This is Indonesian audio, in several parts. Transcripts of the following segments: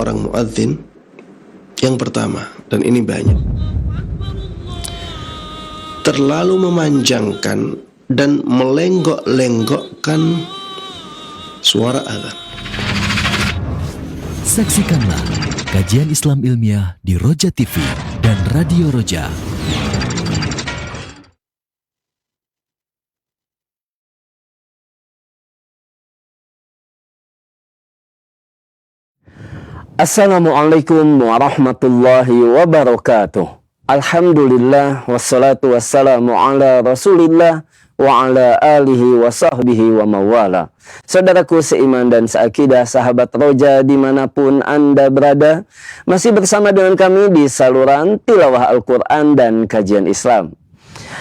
seorang muadzin. Yang pertama, dan ini banyak, terlalu memanjangkan dan melenggok-lenggokkan suara azan. Saksikanlah kajian Islam ilmiah di Roja TV dan Radio Roja. Assalamualaikum warahmatullahi wabarakatuh. Alhamdulillah wassalatu wassalamu ala Rasulillah wa ala alihi wa sahbihi wa mawala. Saudaraku seiman dan seakidah, sahabat Roja dimanapun Anda berada, masih bersama dengan kami di saluran tilawah Al-Quran dan kajian Islam.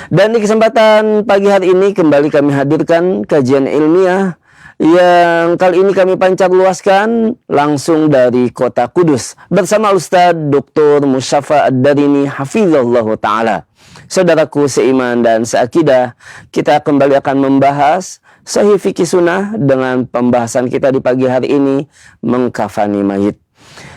Dan di kesempatan pagi hari ini kembali kami hadirkan kajian ilmiah yang kali ini kami pancar luaskan langsung dari kota Kudus bersama Ustaz Dr. Musyafa Ad-Darini Hafizahullah Ta'ala. Saudaraku seiman dan seakidah, kita kembali akan membahas Sahih Fikih Sunnah dengan pembahasan kita di pagi hari ini, mengkafani mayit.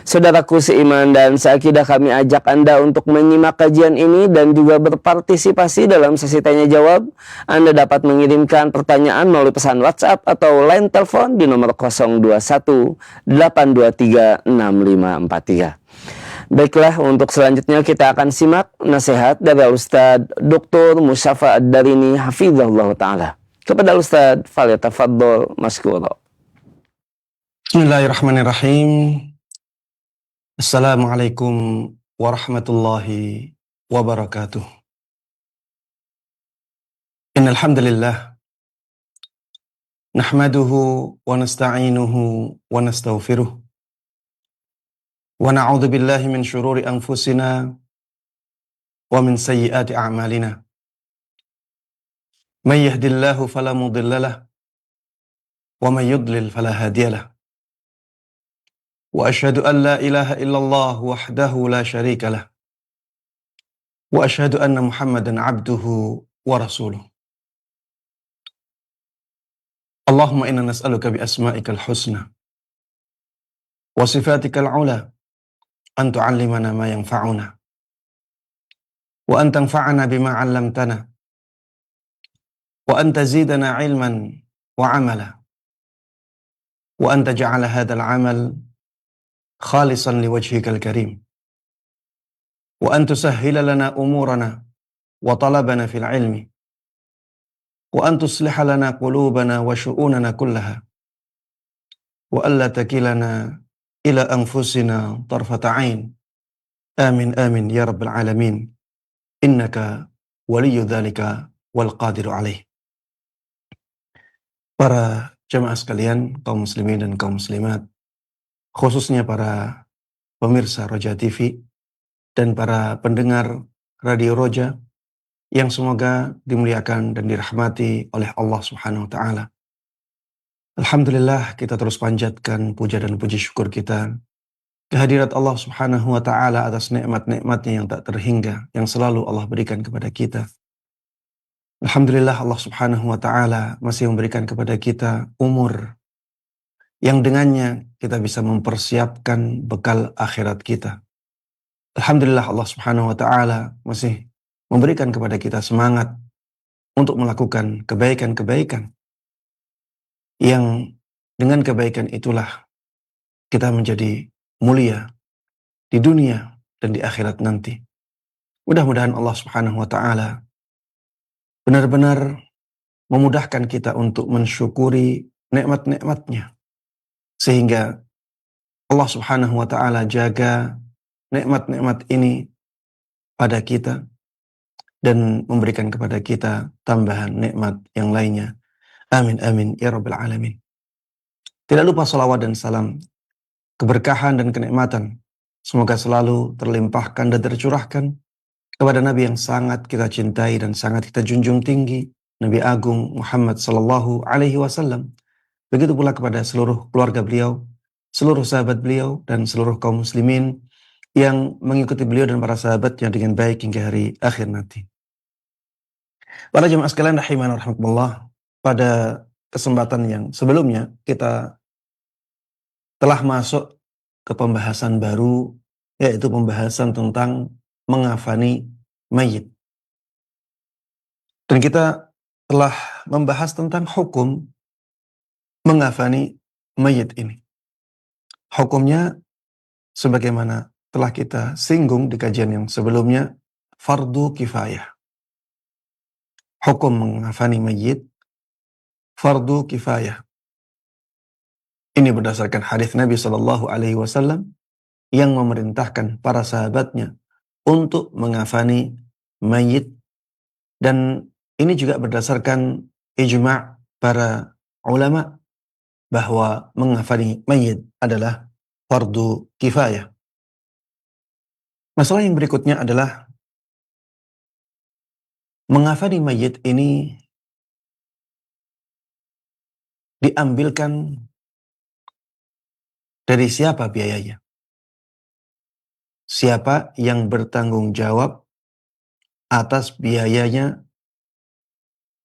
Saudaraku seiman dan seakidah, kami ajak Anda untuk menyimak kajian ini dan juga berpartisipasi dalam sesi tanya jawab. Anda dapat mengirimkan pertanyaan melalui pesan WhatsApp atau line telepon di nomor 021 823 6543. Baiklah, untuk selanjutnya kita akan simak nasihat dari Ustaz Dr. Musyafa Ad-Darini Hafizahullah Ta'ala. Kepada Ustaz, falyatafaddal maskura. Bismillahirrahmanirrahim. Assalamualaikum warahmatullahi wabarakatuh. Innal hamdalillah nahmaduhu wa nasta'inuhu wa nastaghfiruh wa na'udzu billahi min syururi anfusina wa min sayyiati a'malina. May yahdihillahu fala mudhillalah wa may yudlil fala hadiyalah. Wa asyhadu an la ilaha illallah wahdahu la syarika lah. Wa asyhadu anna Muhammadan abduhu wa rasuluh. Allahumma inna nas'aluka bi asma'ikal husna wa sifatikal ula an tu'allimana ma yanfa'una wa an tanfa'ana bima 'allamtana wa an tazidana 'ilman wa 'amala wa an taj'ala hadzal 'amal khalisan liwajhikal karim wa an tusahhila lana umurana wa talabana fil ilmi wa an tusliha lana qulubana wa syu'unana kullaha wa alla takilana ila anfusina tarfata ain. Amin amin ya rabbal alamin, innaka waliyyu dzalika wal qadiru alaih. Para jamaah sekalian, kaum muslimin dan kaum muslimat, khususnya para pemirsa Roja TV dan para pendengar Radio Roja yang semoga dimuliakan dan dirahmati oleh Allah Subhanahu wa Ta'ala. Alhamdulillah, kita terus panjatkan puja dan puji syukur kita kehadirat Allah Subhanahu wa Ta'ala atas nikmat-nikmatnya yang tak terhingga yang selalu Allah berikan kepada kita. Alhamdulillah, Allah Subhanahu wa Ta'ala masih memberikan kepada kita umur yang dengannya kita bisa mempersiapkan bekal akhirat kita. Alhamdulillah, Allah Subhanahu wa Ta'ala masih memberikan kepada kita semangat untuk melakukan kebaikan-kebaikan yang dengan kebaikan itulah kita menjadi mulia di dunia dan di akhirat nanti. Mudah-mudahan Allah Subhanahu wa Ta'ala benar-benar memudahkan kita untuk mensyukuri nikmat-nikmatnya, sehingga Allah Subhanahu wa Ta'ala jaga nikmat-nikmat ini pada kita dan memberikan kepada kita tambahan nikmat yang lainnya. Amin amin ya rabbal alamin. Tidak lupa salawat dan salam, keberkahan dan kenikmatan semoga selalu terlimpahkan dan tercurahkan kepada Nabi yang sangat kita cintai dan sangat kita junjung tinggi, Nabi Agung Muhammad sallallahu alaihi wasallam. Begitu pula kepada seluruh keluarga beliau, seluruh sahabat beliau, dan seluruh kaum muslimin yang mengikuti beliau dan para sahabatnya dengan baik hingga hari akhir nanti. Para jemaah sekalian rahimana rahimakumullah, pada kesempatan yang sebelumnya kita telah masuk ke pembahasan baru, yaitu pembahasan tentang mengafani mayit. Dan kita telah membahas tentang hukum mengafani mayit ini. Hukumnya sebagaimana telah kita singgung di kajian yang sebelumnya, fardu kifayah. Hukum mengafani mayit fardu kifayah. Ini berdasarkan hadis Nabi Shallallahu Alaihi Wasallam yang memerintahkan para sahabatnya untuk mengafani mayit, dan ini juga berdasarkan ijma' para ulama bahwa mengafani mayit adalah fardu kifayah. Masalah yang berikutnya adalah mengafani mayit ini diambilkan dari siapa biayanya? Siapa yang bertanggung jawab atas biayanya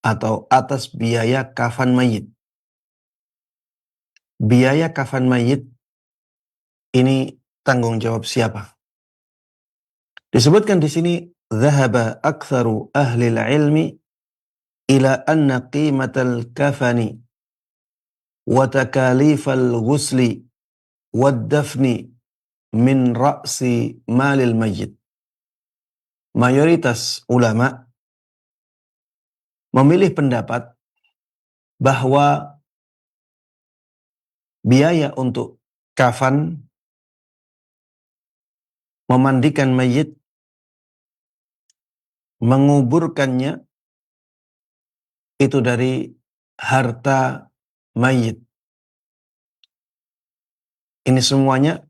atau atas biaya kafan mayit? Biaya kafan mayit ini tanggung jawab siapa? Disebutkan di sini, "Dhahaba aktsaru ahli al-ilmi ila anna qimatal kafani wa takalifal ghusli wad dafni min ra'si malil mayyit." Mayoritas ulama memilih pendapat bahwa biaya untuk kafan, memandikan mayit, menguburkannya itu dari harta mayit. Ini semuanya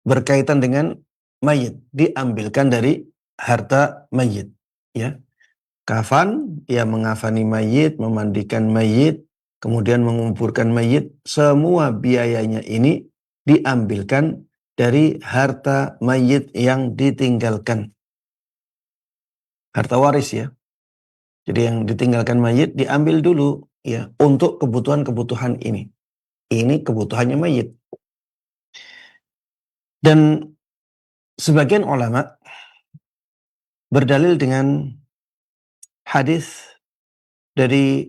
berkaitan dengan mayit, diambilkan dari harta mayit, ya. Kafan, ya mengafani mayit, memandikan mayit, kemudian menguburkan mayit, semua biayanya ini diambilkan dari harta mayit yang ditinggalkan. Harta waris, ya. Jadi yang ditinggalkan mayit diambil dulu, ya, untuk kebutuhan-kebutuhan ini. Ini kebutuhannya mayit. Dan sebagian ulama berdalil dengan hadis dari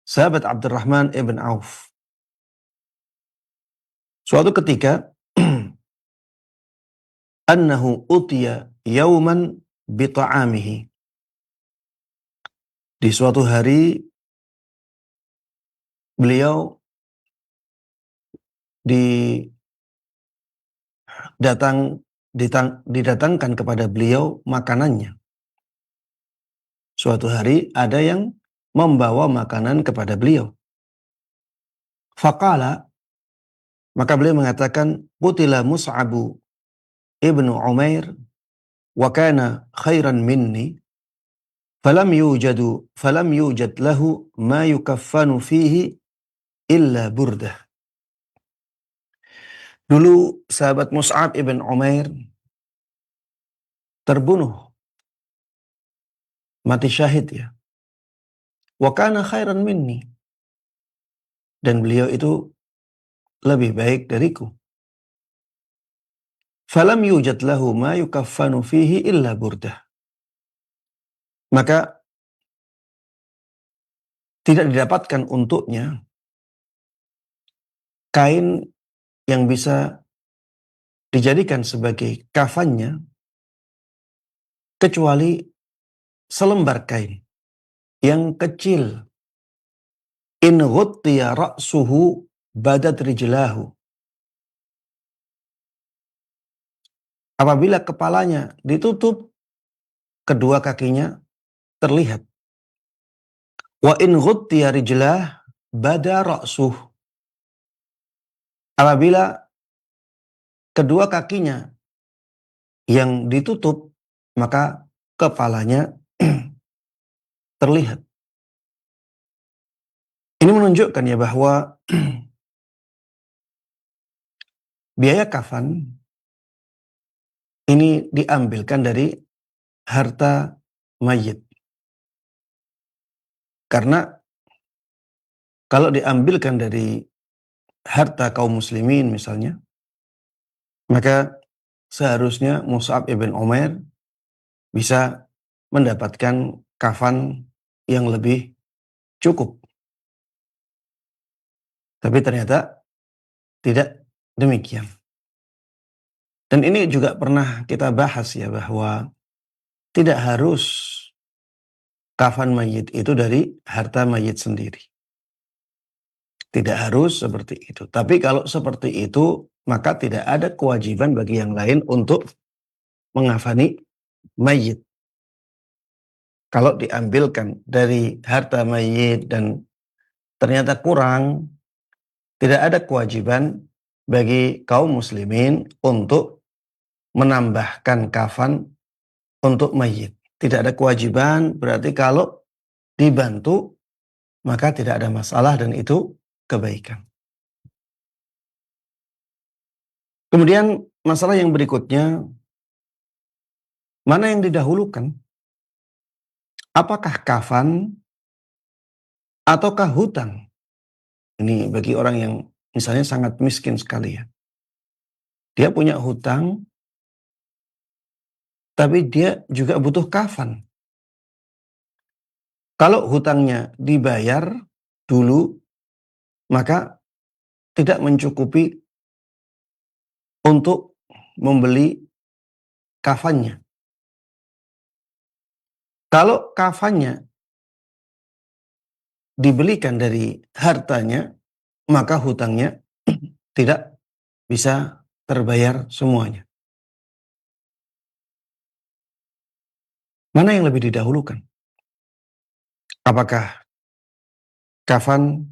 sahabat Abdurrahman ibn Auf. Suatu ketika annahu utiya yauman bita'amihi. Di suatu hari beliau didatangkan kepada beliau makanannya. Suatu hari ada yang membawa makanan kepada beliau. Faqala, maka beliau mengatakan, "Qutila Mus'abu ibnu Umair wa kana khairan minni, falam yujad lahu ma yukaffanu fihi illa burdah." Dulu sahabat Mus'ab ibn Umair terbunuh, mati syahid, ya. Wa kana khairan minni, dan beliau itu lebih baik dariku. Falam yujad lahu ma yukaffanu fihi illa burdah. Maka tidak didapatkan untuknya kain yang bisa dijadikan sebagai kafannya kecuali selembar kain yang kecil. In ghuttiya ra'suhu badat rijlahu. Apabila kepalanya ditutup, kedua kakinya terlihat. Wa in ghuttiya rijlah bada ra'suh. Apabila kedua kakinya yang ditutup, maka kepalanya terlihat. Ini menunjukkan, ya, bahwa biaya kafan ini diambilkan dari harta mayit. Karena kalau diambilkan dari harta kaum muslimin misalnya, maka seharusnya Mus'ab ibn Umair bisa mendapatkan kafan yang lebih cukup. Tapi ternyata tidak demikian. Dan ini juga pernah kita bahas ya, bahwa tidak harus kafan mayit itu dari harta mayit sendiri. Tidak harus seperti itu. Tapi kalau seperti itu, maka tidak ada kewajiban bagi yang lain untuk mengafani mayit. Kalau diambilkan dari harta mayit dan ternyata kurang, tidak ada kewajiban bagi kaum muslimin untuk menambahkan kafan untuk mayit. Tidak ada kewajiban, berarti kalau dibantu maka tidak ada masalah dan itu kebaikan. Kemudian masalah yang berikutnya, mana yang didahulukan? Apakah kafan ataukah hutang? Ini bagi orang yang misalnya sangat miskin sekali ya. Dia punya hutang, tapi dia juga butuh kafan. Kalau hutangnya dibayar dulu, maka tidak mencukupi untuk membeli kafannya. Kalau kafannya dibelikan dari hartanya, maka hutangnya tidak bisa terbayar semuanya. Mana yang lebih didahulukan? Apakah kafan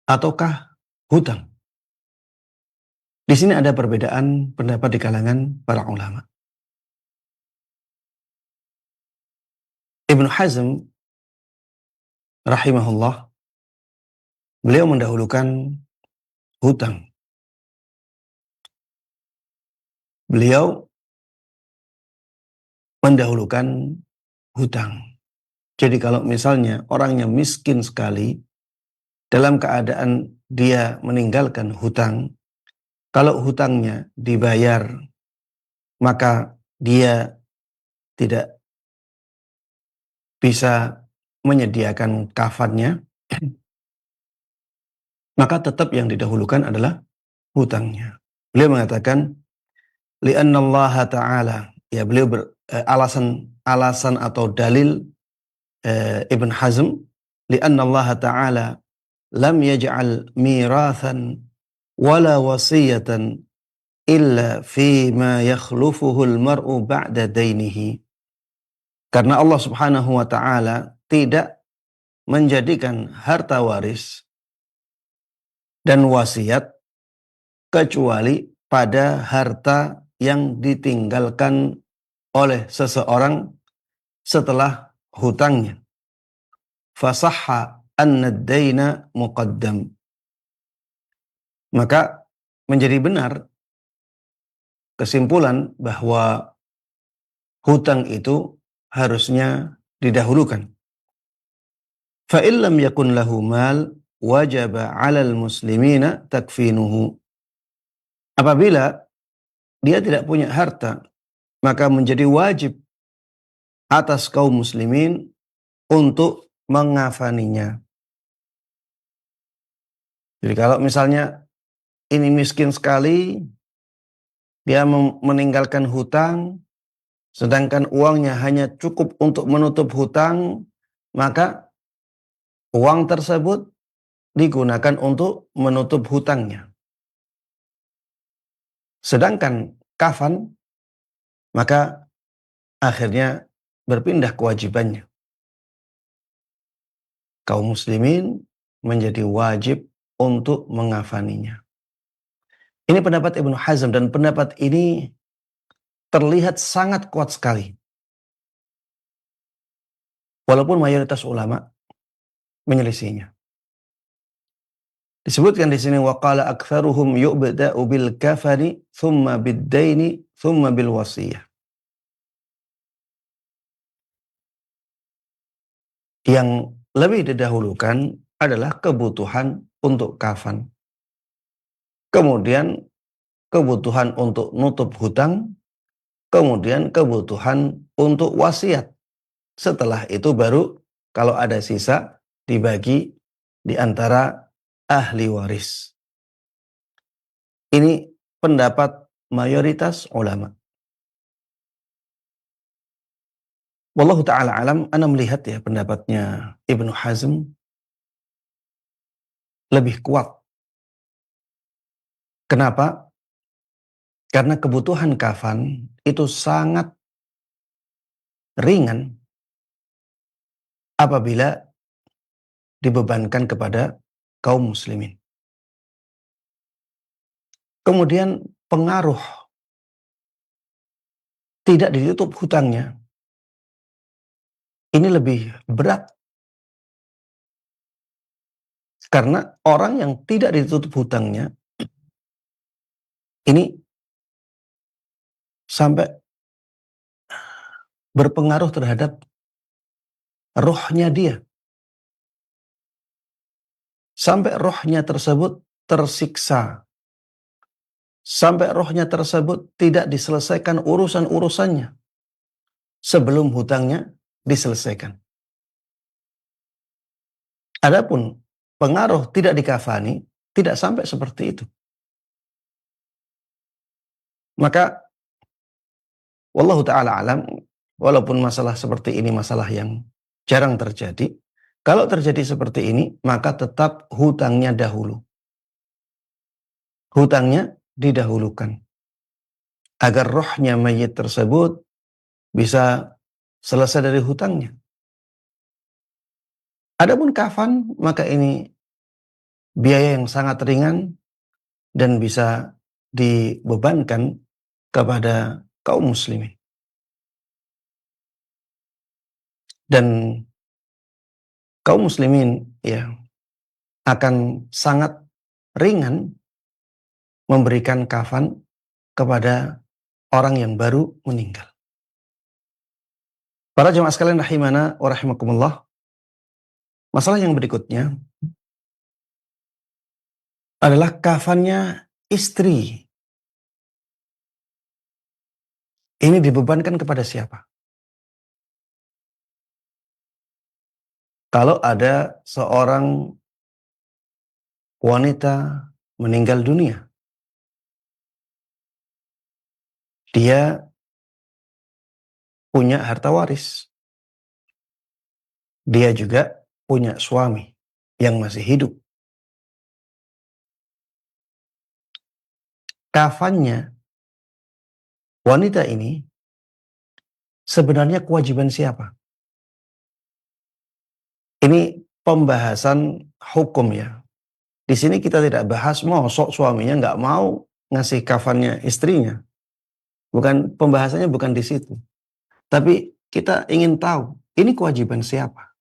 ataukah hutang? Di sini ada perbedaan pendapat di kalangan para ulama. Ibnu Hazm rahimahullah, beliau mendahulukan hutang. Beliau mendahulukan hutang. Jadi kalau misalnya orangnya miskin sekali, dalam keadaan dia meninggalkan hutang, kalau hutangnya dibayar, maka dia tidak bisa menyediakan kafannya, maka tetap yang didahulukan adalah hutangnya. Beliau mengatakan, li'anna Allah Ta'ala, ya beliau alasan atau dalil Ibn Hazm, li'anna Allah Ta'ala lam yaj'al mirathan wala wasiyatan illa fi ma yakhlufuhu al-mar'u ba'da dainihi. Karena Allah Subhanahu wa Ta'ala tidak menjadikan harta waris dan wasiat kecuali pada harta yang ditinggalkan oleh seseorang setelah hutangnya. Fasahha anna ad-daina muqaddam. Maka menjadi benar kesimpulan bahwa hutang itu harusnya didahulukan. Fa illam yakun lahu mal wajaba 'alal muslimina takfinuhu. Apabila dia tidak punya harta, maka menjadi wajib atas kaum muslimin untuk mengafaninya. Jadi kalau misalnya ini miskin sekali, dia meninggalkan hutang, sedangkan uangnya hanya cukup untuk menutup hutang, maka uang tersebut digunakan untuk menutup hutangnya. Sedangkan kafan, maka akhirnya berpindah kewajibannya. Kaum muslimin menjadi wajib untuk mengafaninya. Ini pendapat Ibnu Hazm, dan pendapat ini terlihat sangat kuat sekali. Walaupun mayoritas ulama menyelisihinya. Disebutkan di sini, waqala aktsaruhum yu'bda'u bil kafani thumma bid-daini thumma bil wasiyah. Yang lebih didahulukan adalah kebutuhan untuk kafan. kemudian kebutuhan untuk nutup hutang, kemudian kebutuhan untuk wasiat. Setelah itu baru kalau ada sisa dibagi di antara ahli waris. Ini pendapat mayoritas ulama. Wallahu ta'ala alam, ana melihat ya pendapatnya Ibnu Hazm lebih kuat. Kenapa? Karena kebutuhan kafan itu sangat ringan apabila dibebankan kepada kaum muslimin. Kemudian pengaruh tidak ditutup hutangnya ini lebih berat. Karena orang yang tidak ditutup hutangnya ini sampai berpengaruh terhadap rohnya dia. Sampai rohnya tersebut tersiksa. Sampai rohnya tersebut tidak diselesaikan urusan-urusannya sebelum hutangnya diselesaikan. Adapun pengaruh tidak dikafani tidak sampai seperti itu. Maka wallahu ta'ala alam, walaupun masalah seperti ini masalah yang jarang terjadi, kalau terjadi seperti ini maka tetap hutangnya dahulu. Hutangnya didahulukan agar rohnya mayit tersebut bisa selesai dari hutangnya. Adapun kafan maka ini biaya yang sangat ringan dan bisa dibebankan kepada kaum muslimin. Dan kaum muslimin ya akan sangat ringan memberikan kafan kepada orang yang baru meninggal. Para jemaah sekalian rahimana wa rahimakumullah. Masalah yang berikutnya adalah kafannya istri. Ini dibebankan kepada siapa? Kalau ada seorang wanita meninggal dunia, dia punya harta waris. Dia juga punya suami yang masih hidup. Kafannya wanita ini sebenarnya kewajiban siapa? Ini pembahasan hukum ya. Di sini kita tidak bahas mosok suaminya nggak mau ngasih kafannya istrinya. Pembahasannya bukan di situ. Tapi kita ingin tahu ini kewajiban siapa.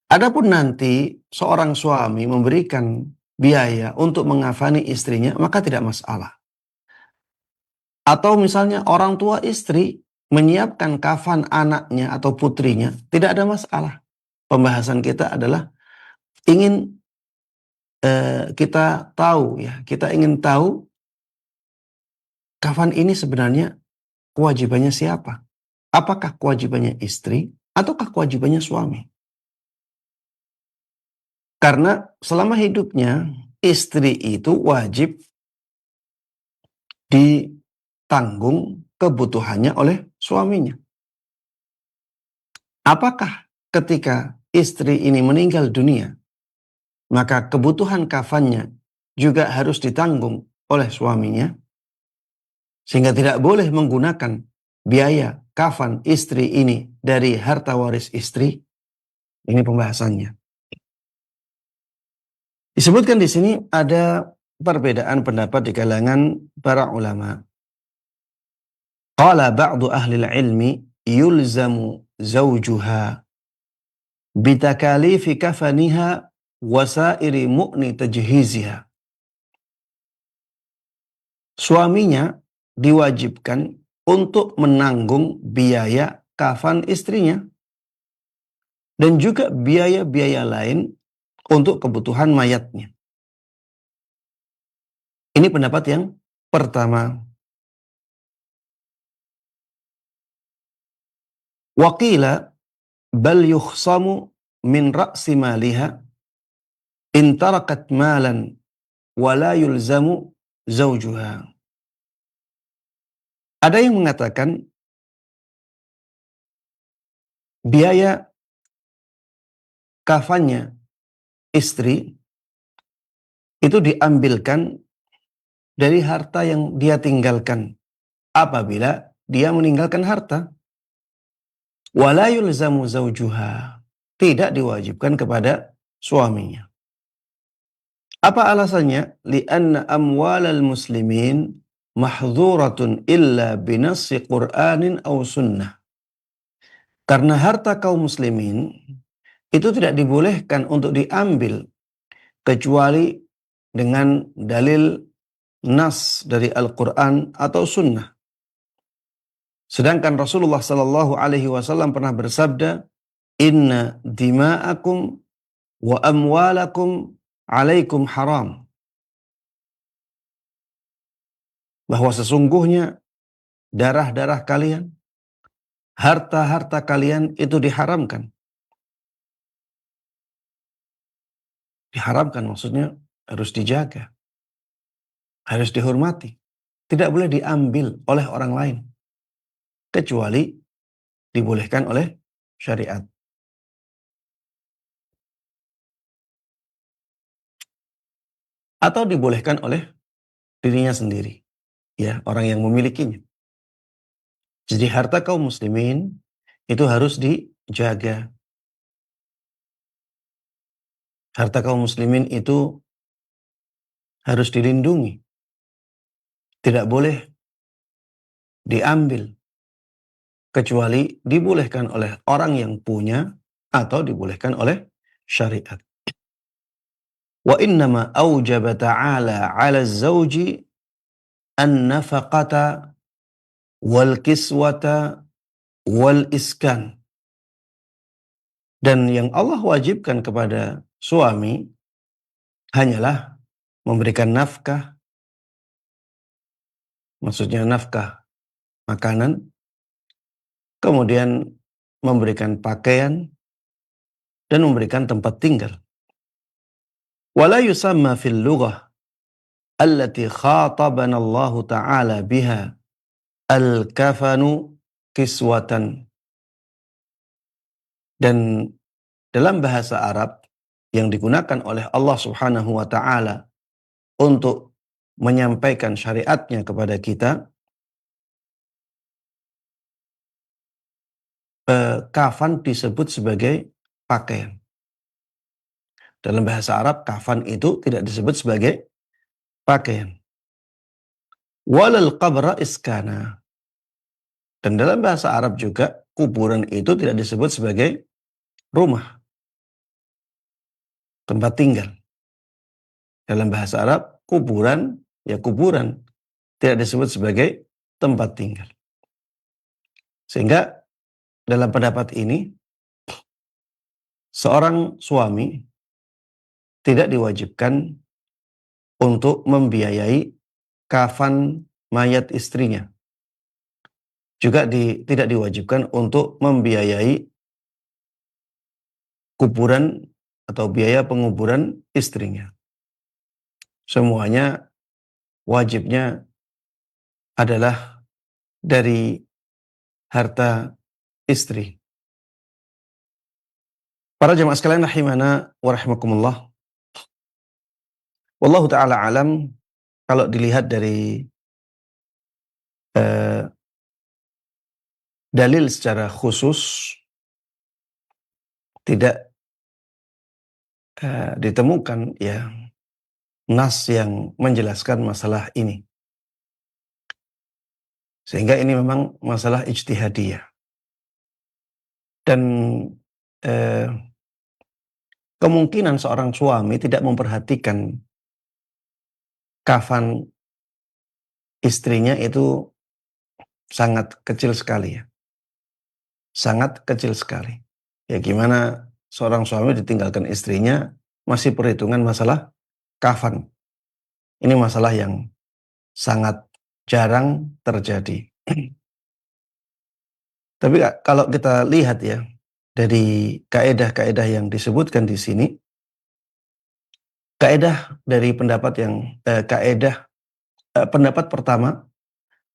Adapun nanti seorang suami memberikan biaya untuk mengafani istrinya maka tidak masalah. Atau misalnya orang tua istri menyiapkan kafan anaknya atau putrinya tidak ada masalah. Pembahasan kita adalah ingin kita tahu ya, kita ingin tahu kafan ini sebenarnya kewajibannya siapa? Apakah kewajibannya istri ataukah kewajibannya suami? Karena selama hidupnya istri itu wajib ditanggung kebutuhannya oleh suaminya. Apakah ketika istri ini meninggal dunia, maka kebutuhan kafannya juga harus ditanggung oleh suaminya, sehingga tidak boleh menggunakan biaya kafan istri ini dari harta waris istri? Ini pembahasannya. Disebutkan di sini ada perbedaan pendapat di kalangan para ulama. Qala ba'du ahli ilmi yulzamu zawjuha bitakalifi kafaniha wasairi mu'ni tajhiziha. Suaminya diwajibkan untuk menanggung biaya kafan istrinya dan juga biaya-biaya lain untuk kebutuhan mayatnya. Ini pendapat yang pertama. Waqila bal yukhsamu min ra'si maliha in tarakat malan wa la yulzamu zawjuha. Ada yang mengatakan biaya kafannya istri itu diambilkan dari harta yang dia tinggalkan apabila dia meninggalkan harta. Wala yulzamu zawjuha, tidak diwajibkan kepada suaminya. Apa alasannya? Lianna amwalal muslimin mahdzuratun illa binassi Qur'anin aw sunnah. Karena harta kaum muslimin itu tidak dibolehkan untuk diambil kecuali dengan dalil nas dari Al-Quran atau sunnah. Sedangkan Rasulullah Sallallahu Alaihi Wasallam pernah bersabda, Inna dima'akum wa amwalakum alaikum haram. Bahwa sesungguhnya darah-darah kalian, harta-harta kalian itu diharamkan. Diharamkan maksudnya harus dijaga, harus dihormati. Tidak boleh diambil oleh orang lain, kecuali dibolehkan oleh syariat. Atau dibolehkan oleh dirinya sendiri, ya, orang yang memilikinya. Jadi harta kaum muslimin itu harus dijaga. Harta kaum muslimin itu harus dilindungi. Tidak boleh diambil kecuali dibolehkan oleh orang yang punya atau dibolehkan oleh syariat. Wa innama aujaba ta'ala 'ala az-zawji an-nafaqata wal kiswata wal iskan. Dan yang Allah wajibkan kepada suami hanyalah memberikan nafkah, maksudnya nafkah makanan, kemudian memberikan pakaian, dan memberikan tempat tinggal. Wala yusamma fil lughah allati khatabana Allah Ta'ala biha al-kafanu kiswatan. Dan dalam bahasa Arab yang digunakan oleh Allah Subhanahu wa Ta'ala untuk menyampaikan syariatnya kepada kita, kafan disebut sebagai pakaian. Dalam bahasa Arab, kafan itu tidak disebut sebagai pakaian. Walal qabra iskana. Dan dalam bahasa Arab juga, kuburan itu tidak disebut sebagai rumah, tempat tinggal. Dalam bahasa Arab, kuburan, ya kuburan, tidak disebut sebagai tempat tinggal. Sehingga dalam pendapat ini, seorang suami tidak diwajibkan untuk membiayai kafan mayat istrinya. Juga tidak diwajibkan untuk membiayai kuburan atau biaya penguburan istrinya. Semuanya wajibnya adalah dari harta istri. Para jemaah sekalian rahimana wa rahimakumullah. Wallahu ta'ala alam, kalau dilihat dari dalil secara khusus tidak ditemukan ya nas yang menjelaskan masalah ini. Sehingga ini memang masalah ijtihadiyah. Dan kemungkinan seorang suami tidak memperhatikan kafan istrinya itu sangat kecil sekali ya. Sangat kecil sekali. Ya gimana seorang suami ditinggalkan istrinya masih perhitungan masalah kafan. Ini masalah yang sangat jarang terjadi. Tapi kalau kita lihat ya, dari kaedah-kaedah yang disebutkan di sini, kaedah dari pendapat yang pendapat pertama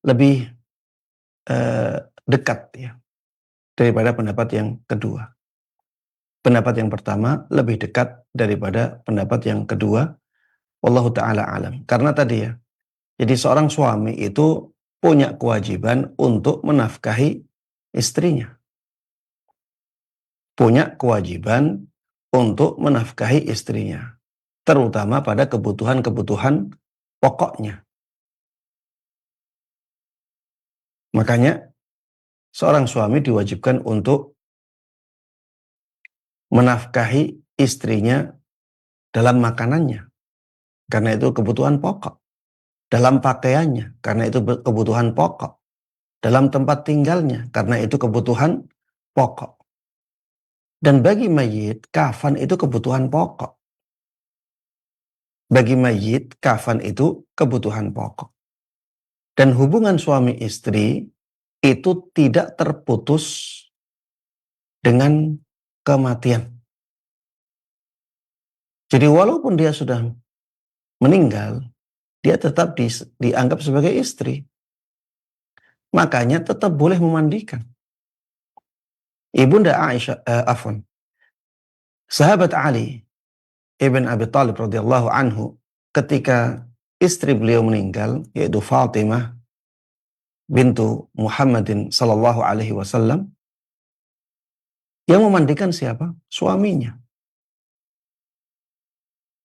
lebih dekat ya daripada pendapat yang kedua. Pendapat yang pertama lebih dekat daripada pendapat yang kedua. Wallahu ta'ala alam. Karena tadi ya, jadi seorang suami itu punya kewajiban untuk menafkahi istrinya. Punya kewajiban untuk menafkahi istrinya. Terutama pada kebutuhan-kebutuhan pokoknya. Makanya seorang suami diwajibkan untuk menafkahi istrinya dalam makanannya, karena itu kebutuhan pokok. Dalam pakaiannya, karena itu kebutuhan pokok. Dalam tempat tinggalnya, karena itu kebutuhan pokok. Dan bagi mayit, kafan itu kebutuhan pokok. Bagi mayit, kafan itu kebutuhan pokok. Dan hubungan suami istri itu tidak terputus dengan kematian. Jadi walaupun dia sudah meninggal, dia tetap dianggap sebagai istri. Makanya tetap boleh memandikan. Ibunda Aisyah, sahabat Ali ibn Abi Thalib radhiyallahu anhu, ketika istri beliau meninggal, yaitu Fatimah bintu Muhammadin sallallahu alaihi wasallam, yang memandikan siapa? Suaminya.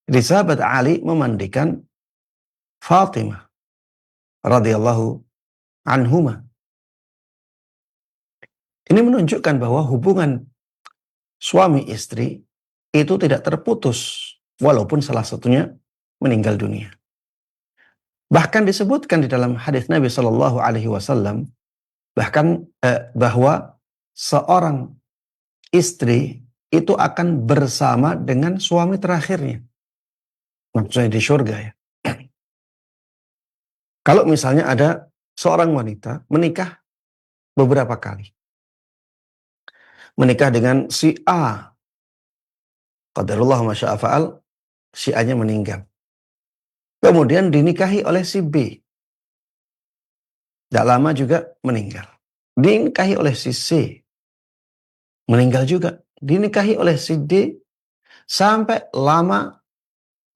Jadi sahabat Ali memandikan Fatimah radhiyallahu anhuma. Ini menunjukkan bahwa hubungan suami istri itu tidak terputus walaupun salah satunya meninggal dunia. Bahkan disebutkan di dalam hadis Nabi Shallallahu Alaihi Wasallam bahwa seorang istri itu akan bersama dengan suami terakhirnya, maksudnya di surga ya. Kalau misalnya ada seorang wanita menikah beberapa kali, menikah dengan si A, qadarullah ma syaa fa'al, si A-nya meninggal. Kemudian dinikahi oleh si B. Tidak lama juga meninggal. Dinikahi oleh si C. Meninggal juga. Dinikahi oleh si D. Sampai lama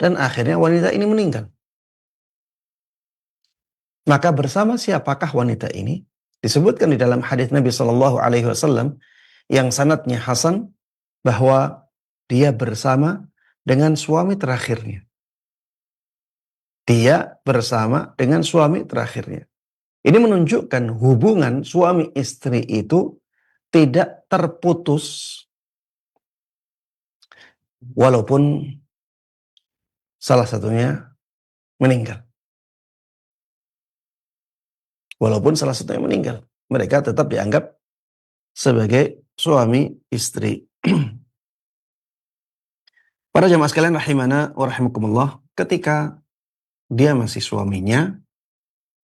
dan akhirnya wanita ini meninggal. Maka bersama siapakah wanita ini? Disebutkan di dalam hadis Nabi Shallallahu Alaihi Wasallam yang sanadnya hasan, bahwa dia bersama dengan suami terakhirnya. Dia bersama dengan suami terakhirnya. Ini menunjukkan hubungan suami istri itu tidak terputus walaupun salah satunya meninggal. Walaupun salah satunya meninggal, mereka tetap dianggap sebagai suami istri. Para jamaah sekalian rahimana wa rahimakumullah, ketika dia masih suaminya,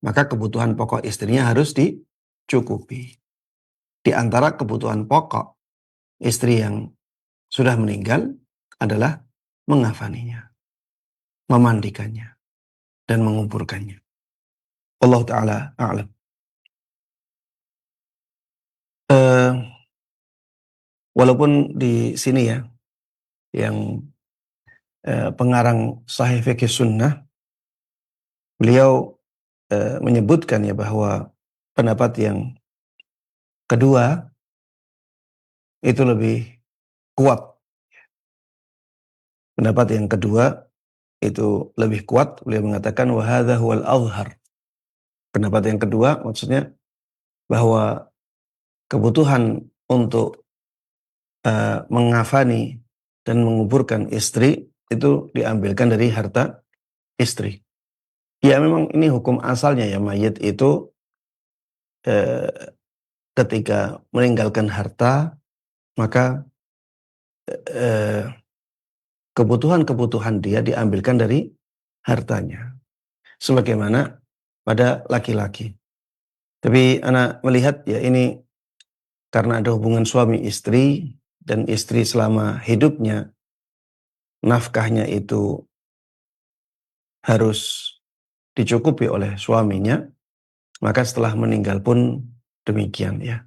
maka kebutuhan pokok istrinya harus dicukupi. Di antara kebutuhan pokok istri yang sudah meninggal adalah mengafaninya, memandikannya, dan menguburkannya. Allah Ta'ala a'lam. Walaupun di sini ya, yang pengarang Sahih Fiqh Sunnah, beliau menyebutkan ya bahwa pendapat yang kedua itu lebih kuat. Pendapat yang kedua itu lebih kuat. Beliau mengatakan wa hadza huwal azhar. Pendapat yang kedua maksudnya bahwa kebutuhan untuk mengafani dan menguburkan istri itu diambilkan dari harta istri. Ya memang ini hukum asalnya ya, mayit itu ketika meninggalkan harta, maka kebutuhan-kebutuhan dia diambilkan dari hartanya. sebagaimana pada laki-laki. Tapi anak melihat ya ini karena ada hubungan suami istri dan istri selama hidupnya nafkahnya itu harus dicukupi oleh suaminya, maka setelah meninggal pun demikian ya.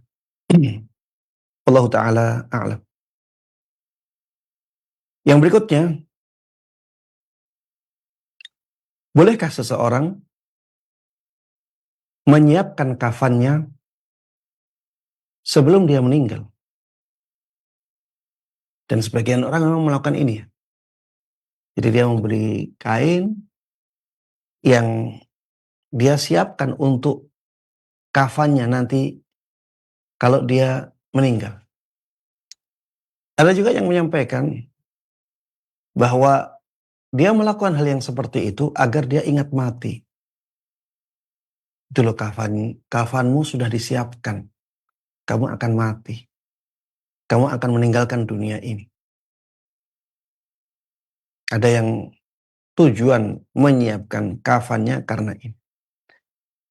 Allah Ta'ala a'lam. Yang berikutnya, bolehkah seseorang menyiapkan kafannya sebelum dia meninggal? Dan sebagian orang memang melakukan ini ya. Jadi dia membeli kain yang dia siapkan untuk kafannya nanti kalau dia meninggal. Ada juga yang menyampaikan bahwa dia melakukan hal yang seperti itu agar dia ingat mati. Itu loh kafanmu sudah disiapkan. Kamu akan mati. Kamu akan meninggalkan dunia ini. Ada yang tujuan menyiapkan kafannya karena ini.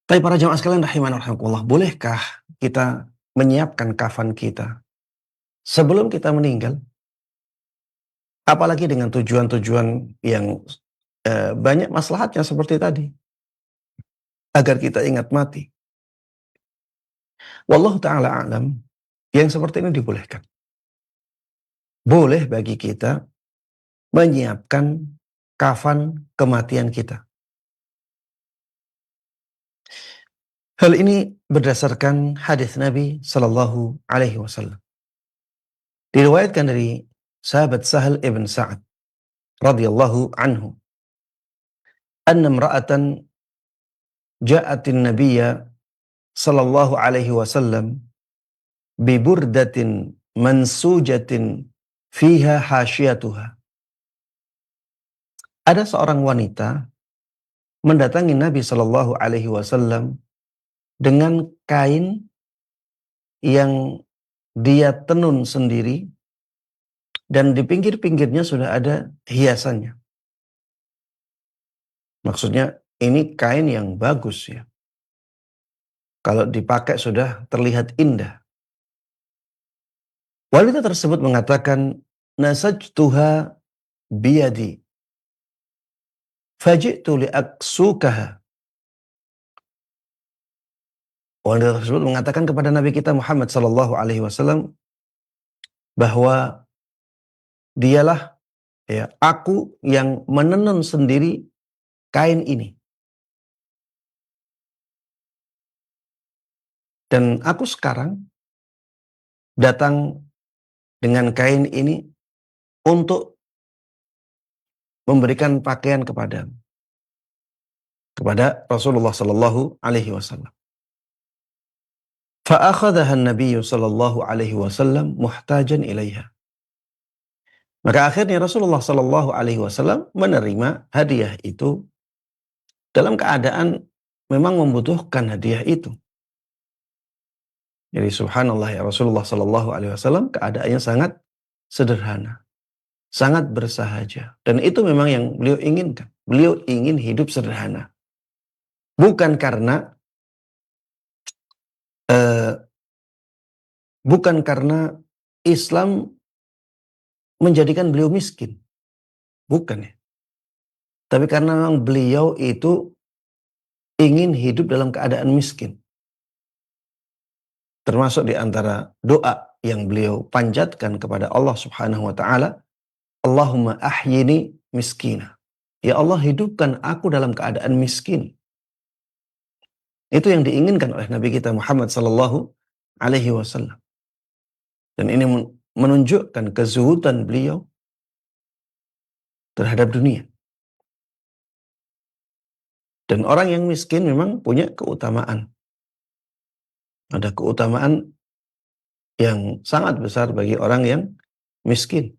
Tapi para jamaah sekalian rahimahullah, bolehkah kita menyiapkan kafan kita sebelum kita meninggal? Apalagi dengan tujuan-tujuan yang banyak maslahatnya seperti tadi. Agar kita ingat mati. Wallahu ta'ala a'lam, yang seperti ini dibolehkan. Boleh bagi kita menyiapkan kafan kematian kita. Hal ini berdasarkan hadis Nabi Sallallahu Alaihi Wasallam. Diriwayatkan dari sahabat Sahal ibn Sa'ad radhiyallahu anhu, anna imra'atan ja'atin nabiyya sallallahu alaihi wasallam bi burdatin mansujatin fiha hasyatuha. Ada seorang wanita mendatangi Nabi sallallahu alaihi wasallam dengan kain yang dia tenun sendiri dan di pinggir-pinggirnya sudah ada hiasannya. Maksudnya ini kain yang bagus ya. Kalau dipakai sudah terlihat indah. Wanita tersebut mengatakan, nasajtuha biyadi faji'tu liaksukaha. Wanita tersebut mengatakan kepada Nabi kita Muhammad sallallahu alaihi wasallam bahwa dialah ya aku yang menenun sendiri kain ini. Dan aku sekarang datang dengan kain ini untuk memberikan pakaian kepada Rasulullah sallallahu alaihi wasallam. Fa'akhadhaha an-nabiy sallallahu alaihi wasallam muhtajan ilaiha. Maka akhirnya Rasulullah sallallahu alaihi wasallam menerima hadiah itu dalam keadaan memang membutuhkan hadiah itu. Jadi subhanallah ya, Rasulullah sallallahu alaihi wasallam keadaannya sangat sederhana, sangat bersahaja, dan itu memang yang beliau inginkan. Beliau ingin hidup sederhana. Bukan karena Islam menjadikan beliau miskin. Bukan ya. Tapi karena memang beliau itu ingin hidup dalam keadaan miskin. Termasuk di antara doa yang beliau panjatkan kepada Allah Subhanahu wa taala, Allahumma ahyini miskina. Ya Allah, hidupkan aku dalam keadaan miskin. Itu yang diinginkan oleh Nabi kita Muhammad sallallahu alaihi wasallam. Dan ini menunjukkan kezuhudan beliau terhadap dunia. Dan orang yang miskin memang punya keutamaan. Ada keutamaan yang sangat besar bagi orang yang miskin.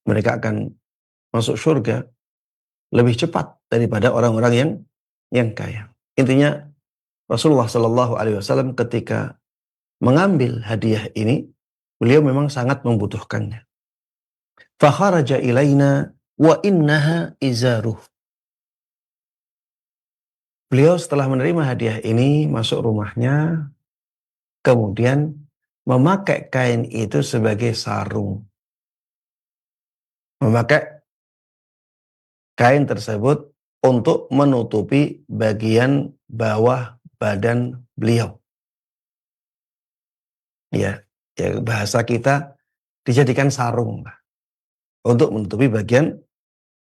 Mereka akan masuk surga lebih cepat daripada orang-orang yang kaya. Intinya Rasulullah Shallallahu Alaihi Wasallam ketika mengambil hadiah ini, beliau memang sangat membutuhkannya. Fakharaja ilaina wa innaha izaruh. Beliau setelah menerima hadiah ini masuk rumahnya, kemudian memakai kain itu sebagai sarung. Memakai kain tersebut untuk menutupi bagian bawah badan beliau. Ya, ya bahasa kita dijadikan sarung untuk menutupi bagian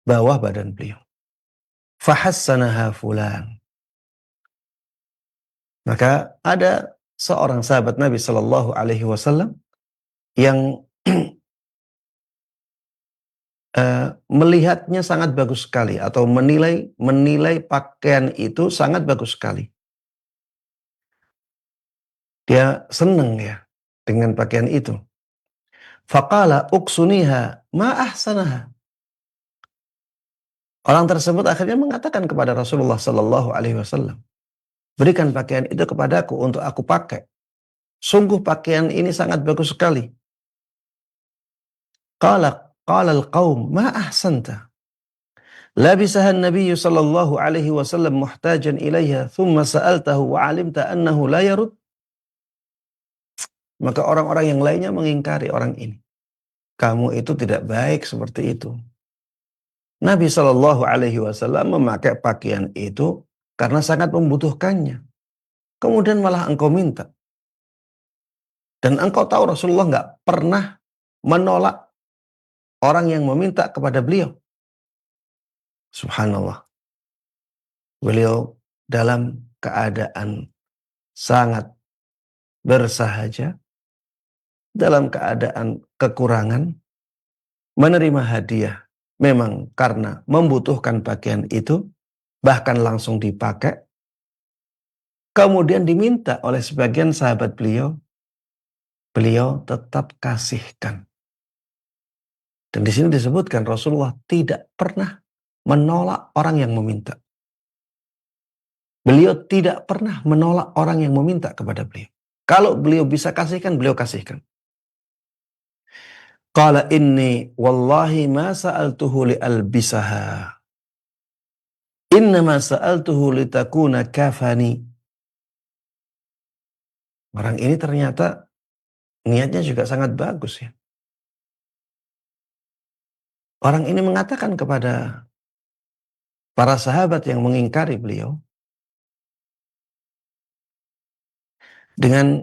bawah badan beliau. Fahassanaha fulan. Maka ada seorang sahabat Nabi Shallallahu Alaihi Wasallam yang melihatnya sangat bagus sekali atau menilai pakaian itu sangat bagus sekali. Dia senang ya dengan pakaian itu. Faqala uksuniha ma ahsanaha. Orang tersebut akhirnya mengatakan kepada Rasulullah Sallallahu Alaihi Wasallam, berikan pakaian itu kepadaku untuk aku pakai. Sungguh pakaian ini sangat bagus sekali. Qala al-qaum ma ahsanta. Labisaha an-nabiy sallallahu alaihi wasallam muhtajan ilaiha thumma sa'altahu wa 'alimta annahu la yarud. Maka orang-orang yang lainnya mengingkari orang ini. Kamu itu tidak baik seperti itu. Nabi Shallallahu Alaihi Wasallam memakai pakaian itu karena sangat membutuhkannya. Kemudian malah engkau minta. Dan engkau tahu Rasulullah nggak pernah menolak orang yang meminta kepada beliau. Subhanallah. Beliau dalam keadaan sangat bersahaja, dalam keadaan kekurangan, menerima hadiah memang karena membutuhkan pakaian itu, bahkan langsung dipakai, kemudian diminta oleh sebagian sahabat beliau, beliau tetap kasihkan. Dan di sini disebutkan Rasulullah tidak pernah menolak orang yang meminta. Beliau tidak pernah menolak orang yang meminta kepada beliau. Kalau beliau bisa kasihkan, beliau kasihkan. Qala inni wallahi ma sa'altuhu li'albisaha. Innama sa'altuhu litakuna kafani. Orang ini ternyata niatnya juga sangat bagus ya. Orang ini mengatakan kepada para sahabat yang mengingkari beliau dengan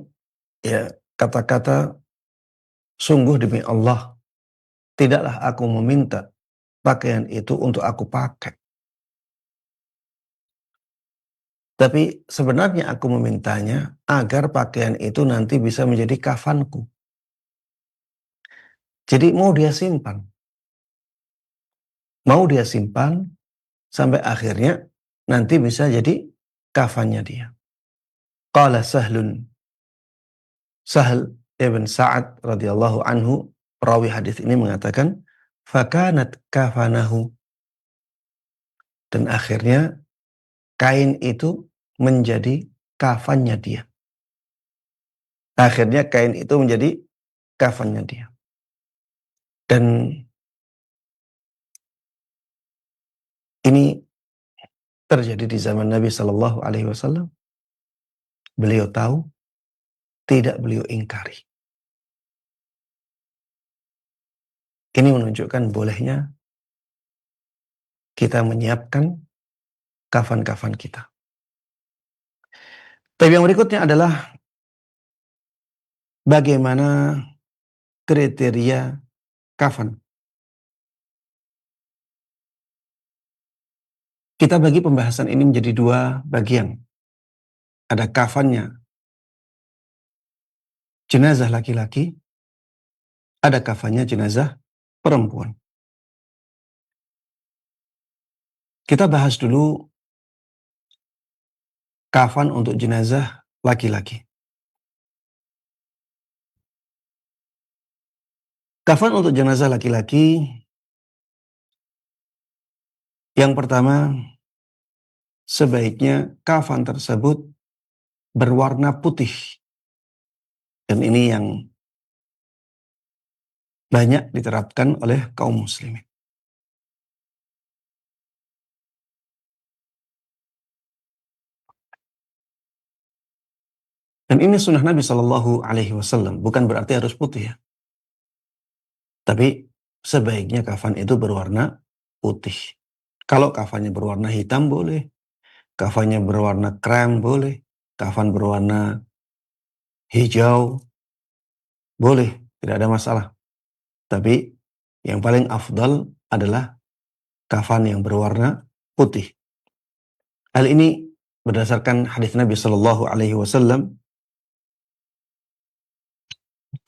ya kata-kata, sungguh demi Allah, tidaklah aku meminta pakaian itu untuk aku pakai. Tapi sebenarnya aku memintanya agar pakaian itu nanti bisa menjadi kafanku. Jadi mau dia simpan. Mau dia simpan sampai akhirnya nanti bisa jadi kafannya dia. Qala Sahlun. Sahl ibn Sa'ad radhiyallahu anhu, perawi hadis ini mengatakan, fakanat kafanahu. Dan akhirnya kain itu menjadi kafannya dia. Akhirnya kain itu menjadi kafannya dia. Dan ini terjadi di zaman Nabi Shallallahu Alaihi Wasallam. Beliau tahu, tidak beliau ingkari. Ini menunjukkan bolehnya kita menyiapkan kafan-kafan kita. Tapi yang berikutnya adalah bagaimana kriteria kafan. Kita bagi pembahasan ini menjadi dua bagian. Ada kafannya jenazah laki-laki, ada kafannya jenazah perempuan. Kita bahas dulu kafan untuk jenazah laki-laki. Kafan untuk jenazah laki-laki, yang pertama, sebaiknya kafan tersebut berwarna putih. Dan ini yang banyak diterapkan oleh kaum muslimin. Dan ini sunnah Nabi Shallallahu Alaihi Wasallam, bukan berarti harus putih ya. Tapi sebaiknya kafan itu berwarna putih. Kalau kafannya berwarna hitam boleh, kafannya berwarna krem boleh, kafan berwarna hijau boleh, tidak ada masalah. Tapi yang paling afdal adalah kafan yang berwarna putih. Hal ini berdasarkan hadis Nabi Shallallahu Alaihi Wasallam,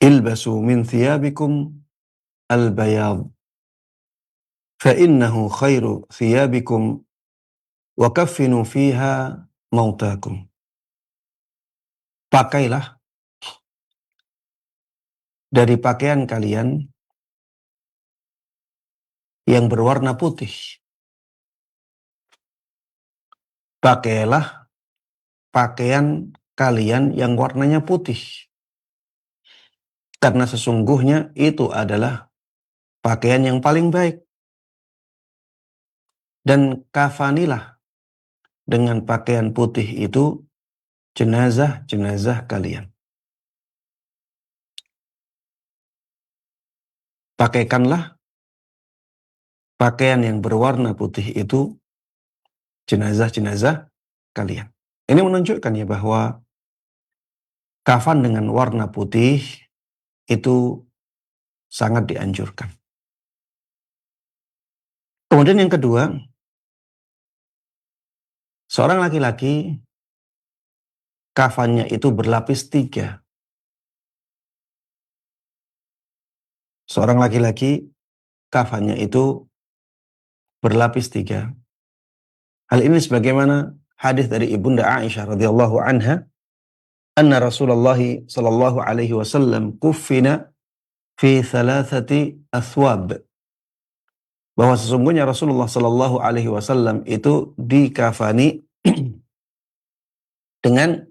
ilbasu min thiyabikum al-bayad, fa innahu khairu thiyabikum wa kaffinu fiha mautakum. Pakailah dari pakaian kalian yang berwarna putih. Pakailah pakaian kalian yang warnanya putih. Karena sesungguhnya itu adalah pakaian yang paling baik. Dan kafanilah dengan pakaian putih itu jenazah-jenazah kalian. Pakaikanlah pakaian yang berwarna putih itu jenazah-jenazah kalian. Ini menunjukkan ya bahwa kafan dengan warna putih itu sangat dianjurkan. Kemudian yang kedua, seorang laki-laki kafannya itu berlapis 3. Seorang laki-laki kafannya itu berlapis 3. Hal ini sebagaimana hadis dari Ibunda Aisyah radhiyallahu anha, anna Rasulullah sallallahu alaihi wasallam kuffina fi 3 athwab. Bahwa sesungguhnya Rasulullah sallallahu alaihi wasallam itu dikafani dengan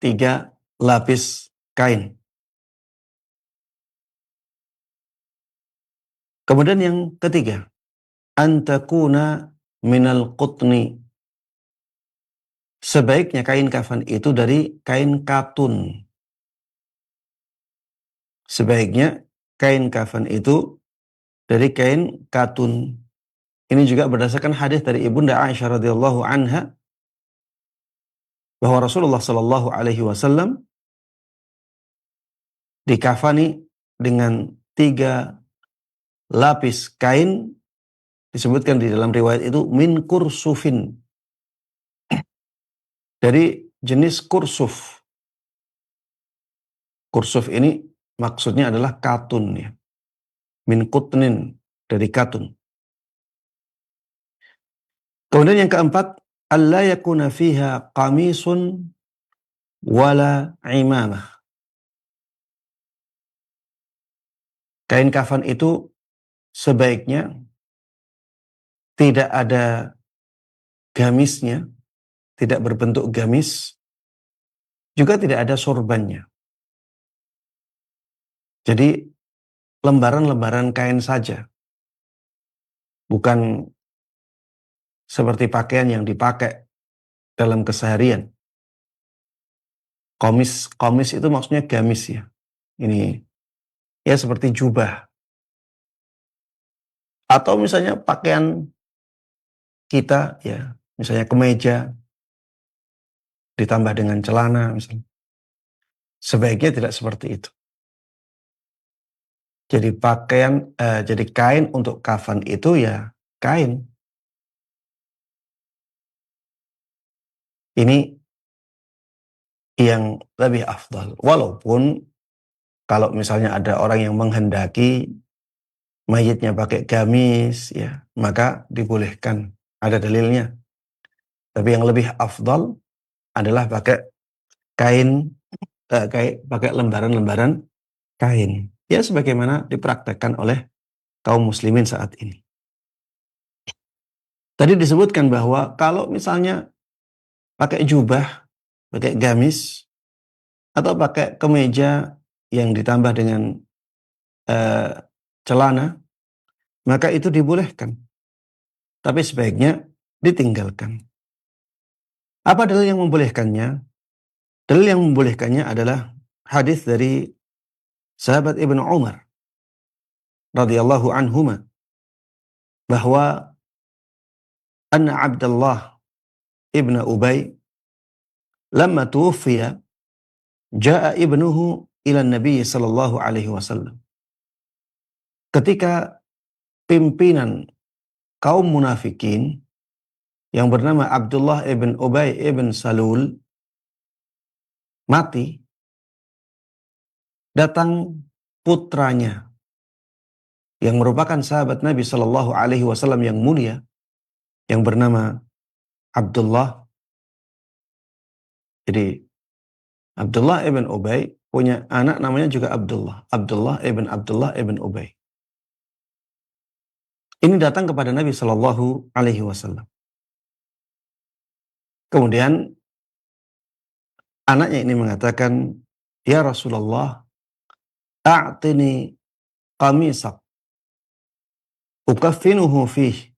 3 lapis kain. Kemudian yang ketiga, antakuna minal qutni. Sebaiknya kain kafan itu dari kain katun. Sebaiknya kain kafan itu dari kain katun. Ini juga berdasarkan hadis dari Ibunda Aisyah radhiyallahu anha, bahwa Rasulullah sallallahu alaihi wasallam dikafani dengan 3 lapis kain, disebutkan di dalam riwayat itu min kursufin, dari jenis kursuf. Kursuf ini maksudnya adalah katun ya. Min qutnin, dari katun. Kemudian yang keempat, alla yakuna fiha qamisun wala imamah. Kain kafan itu sebaiknya tidak ada gamisnya, tidak berbentuk gamis, juga tidak ada sorbannya. Jadi lembaran-lembaran kain saja, bukan seperti pakaian yang dipakai dalam keseharian. Komis itu maksudnya gamis ya. Ini ya seperti jubah. Atau misalnya pakaian kita ya, misalnya kemeja ditambah dengan celana misalnya. Sebaiknya tidak seperti itu. Jadi jadi kain untuk kafan itu ya kain. Ini yang lebih afdal. Walaupun kalau misalnya ada orang yang menghendaki mayitnya pakai gamis ya, maka dibolehkan, ada dalilnya. Tapi yang lebih afdal adalah pakai kain, pakai lembaran-lembaran kain. Ya sebagaimana dipraktekkan oleh kaum muslimin saat ini. Tadi disebutkan bahwa kalau misalnya pakai jubah, pakai gamis, atau pakai kemeja yang ditambah dengan celana, maka itu dibolehkan. Tapi sebaiknya ditinggalkan. Apa dalil yang membolehkannya? Dalil yang membolehkannya adalah hadis dari sahabat Ibnu Umar radhiyallahu anhuma bahwa anna Abdullah ibn Ubay lamma tuwfiya jaa ibnuhu ila Nabi sallallahu alaihi wasallam. Ketika pimpinan kaum munafikin yang bernama Abdullah ibn Ubay ibn Salul mati, datang putranya yang merupakan sahabat Nabi sallallahu alaihi wasallam yang mulia yang bernama Abdullah. Jadi Abdullah ibn Ubay punya anak namanya juga Abdullah. Abdullah ibn Ubay. Ini datang kepada Nabi sallallahu alaihi wasallam. Kemudian anaknya ini mengatakan, "Ya Rasulullah, a'tini qamisak ukaffinuhu fih."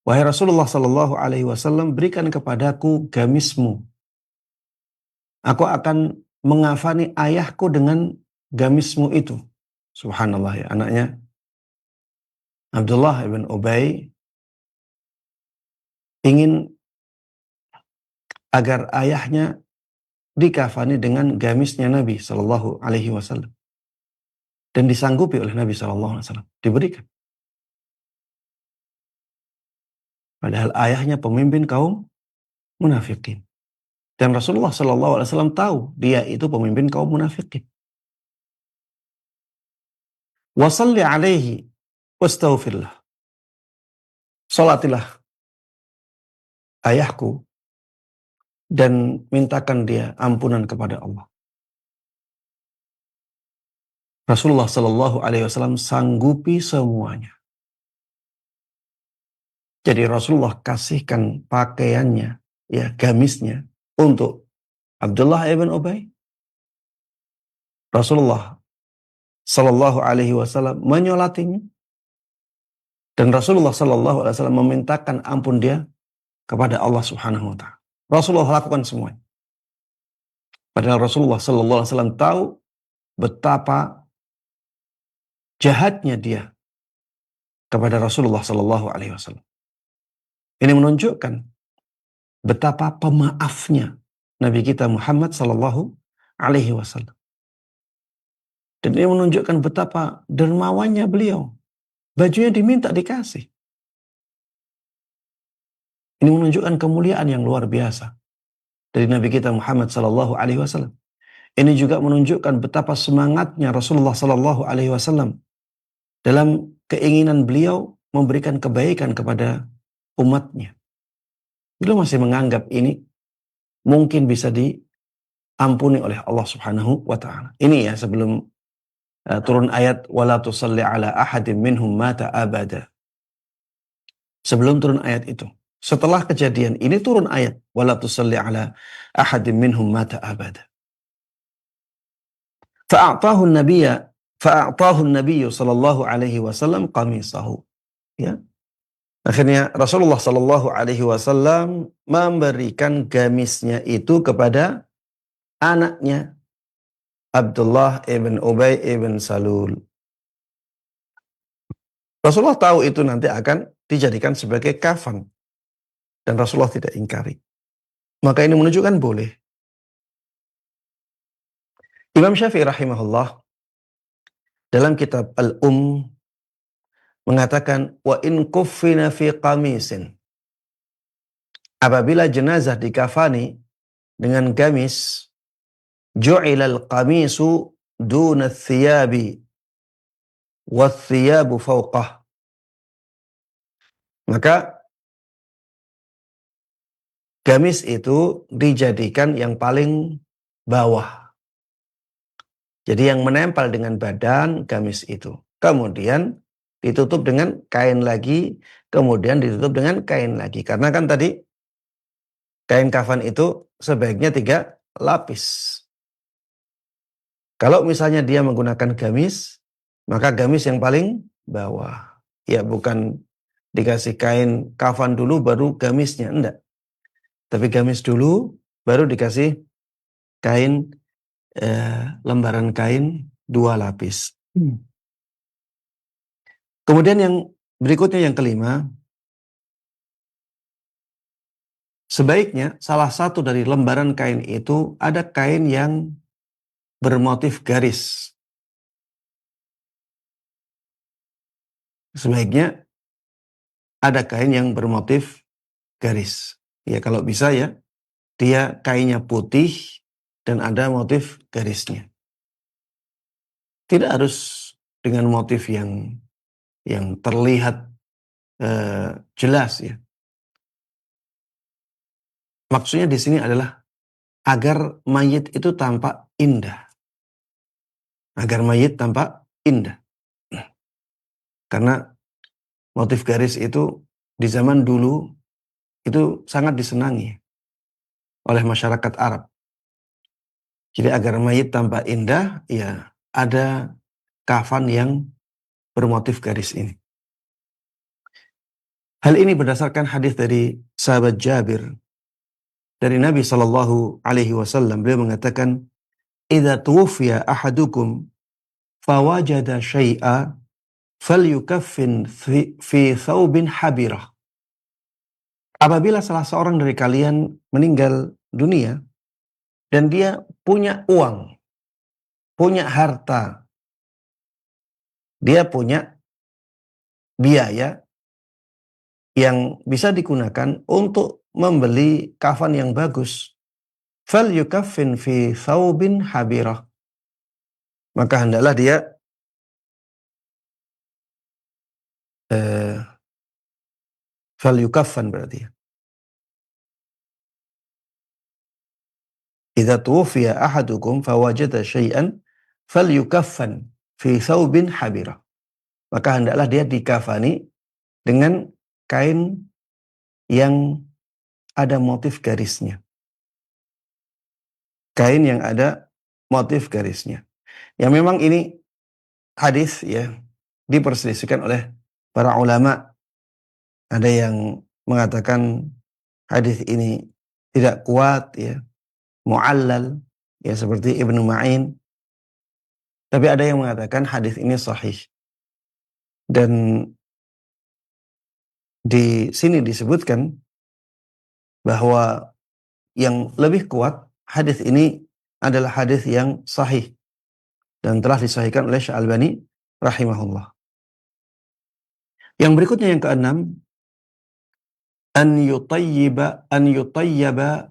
Wahai Rasulullah sallallahu alaihi wasallam, berikan kepadaku gamismu. Aku akan mengafani ayahku dengan gamismu itu. Subhanallah, ya, anaknya Abdullah ibn Ubay ingin agar ayahnya dikafani dengan gamisnya Nabi sallallahu alaihi wasallam. Dan disanggupi oleh Nabi sallallahu alaihi wasallam, diberikan. Padahal ayahnya pemimpin kaum munafikin. Dan Rasulullah sallallahu alaihi wasallam tahu dia itu pemimpin kaum munafikin. Wa shalli alaihi wastaghfirlah. Salatilah ayahku dan mintakan dia ampunan kepada Allah. Rasulullah sallallahu alaihi wasallam sanggupi semuanya. Jadi Rasulullah kasihkan pakaiannya, ya, gamisnya untuk Abdullah ibn Ubay. Rasulullah sallallahu alaihi wasallam menyolatinya. Dan Rasulullah sallallahu alaihi wasallam memintakan ampun dia kepada Allah Subhanahu wa taala. Rasulullah lakukan semuanya. Padahal Rasulullah sallallahu alaihi wasallam tahu betapa jahatnya dia kepada Rasulullah sallallahu alaihi wasallam. Ini menunjukkan betapa pemaafnya Nabi kita Muhammad sallallahu alaihi wasallam. Dan ini menunjukkan betapa dermawannya beliau. Bajunya diminta, dikasih. Ini menunjukkan kemuliaan yang luar biasa dari Nabi kita Muhammad sallallahu alaihi wasallam. Ini juga menunjukkan betapa semangatnya Rasulullah sallallahu alaihi wasallam dalam keinginan beliau memberikan kebaikan kepada umatnya. Beliau masih menganggap ini mungkin bisa diampuni oleh Allah Subhanahu wa taala. Ini ya sebelum turun ayat wala tusalli ala ahadin minhum mata abada. Sebelum turun ayat itu. Setelah kejadian ini turun ayat wala tusalli ala ahadin minhum mata abada. Fa'atahu an-nabiy sallallahu alaihi wasallam qamisahu. Ya. Akhirnya Rasulullah sallallahu alaihi wasallam memberikan gamisnya itu kepada anaknya Abdullah ibn Ubay ibn Salul. Rasulullah tahu itu nanti akan dijadikan sebagai kafan. Dan Rasulullah tidak ingkari. Maka ini menunjukkan boleh. Imam Syafi'i rahimahullah dalam kitab mengatakan wa in kuffina fi qamisin. Apabila jenazah dikafani dengan gamis, ju'ilal qamisu duna thiyabi wa thiyabu fawqah. Maka gamis itu dijadikan yang paling bawah. Jadi yang menempel dengan badan gamis itu. Kemudian ditutup dengan kain lagi, kemudian ditutup dengan kain lagi. Karena kan tadi kain kafan itu sebaiknya 3 lapis. Kalau misalnya dia menggunakan gamis, maka gamis yang paling bawah. Ya bukan dikasih kain kafan dulu baru gamisnya, enggak. Tapi gamis dulu, baru dikasih kain, lembaran kain 2 lapis. Kemudian yang berikutnya, yang kelima, sebaiknya salah satu dari lembaran kain itu ada kain yang bermotif garis. Sebaiknya ada kain yang bermotif garis. Ya kalau bisa ya, dia kainnya putih dan ada motif garisnya. Tidak harus dengan motif yang terlihat jelas ya. Maksudnya di sini adalah agar mayit itu tampak indah. Agar mayit tampak indah. Karena motif garis itu di zaman dulu itu sangat disenangi oleh masyarakat Arab. Jadi agar mayit tampak indah, ya ada kafan yang bermotif garis ini. Hal ini berdasarkan hadis dari sahabat Jabir dari Nabi Shallallahu Alaihi Wasallam. Beliau mengatakan, "Idza tuwfiya ahadukum fawajada syai'a falyukaffin fi thawbin habirah." Apabila salah seorang dari kalian meninggal dunia dan dia punya uang, punya harta, dia punya biaya yang bisa digunakan untuk membeli kafan yang bagus, falyukaffin fi thawbin habirah, maka hendaklah dia falyukaffan berarti ya. Idza tuwfiya ahadukum fawajada syai'an falyukaffan fi thawbin habirah. Maka hendaklah dia dikafani dengan kain yang ada motif garisnya. Kain yang ada motif garisnya. Yang memang ini hadis ya diperselisihkan oleh para ulama. Ada yang mengatakan hadis ini tidak kuat ya, mu'allal ya, seperti Ibnu Ma'in. Tapi ada yang mengatakan hadis ini sahih. Dan di sini disebutkan bahwa yang lebih kuat hadis ini adalah hadis yang sahih dan telah disahihkan oleh Syekh Albani rahimahullah. Yang berikutnya, yang keenam, an yutayyaba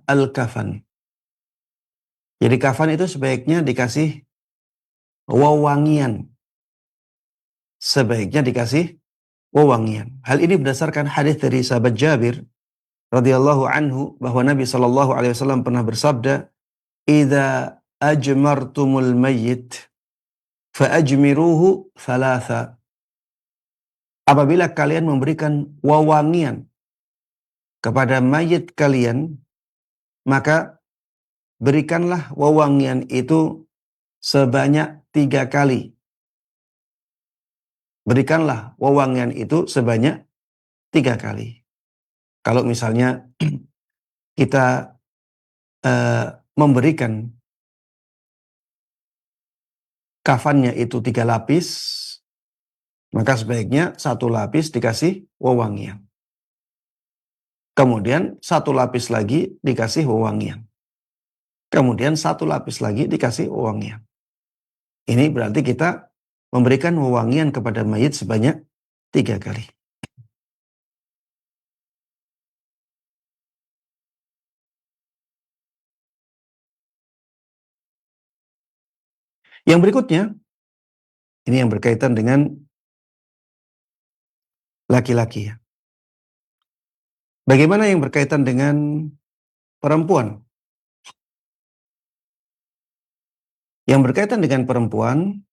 al-kafan. Jadi kafan itu sebaiknya dikasih wewangian. Sebaiknya dikasih wewangian. Hal ini berdasarkan hadis dari sahabat Jabir radhiyallahu anhu bahwa Nabi sallallahu alaihi wasallam pernah bersabda, "Idza ajmartumul mayyit fa ajmiruhu thalatha." Apabila kalian memberikan wewangian kepada mayit kalian, maka berikanlah wewangian itu sebanyak 3 kali. Berikanlah wewangian itu sebanyak 3 kali. Kalau misalnya kita memberikan kafannya itu 3 lapis, maka sebaiknya 1 lapis dikasih wewangian. Kemudian 1 lapis lagi dikasih wewangian. Kemudian 1 lapis lagi dikasih wewangian. Ini berarti kita memberikan wewangian kepada mayit sebanyak 3 kali. Yang berikutnya, ini yang berkaitan dengan laki-laki ya. Bagaimana yang berkaitan dengan perempuan? Yang berkaitan dengan perempuan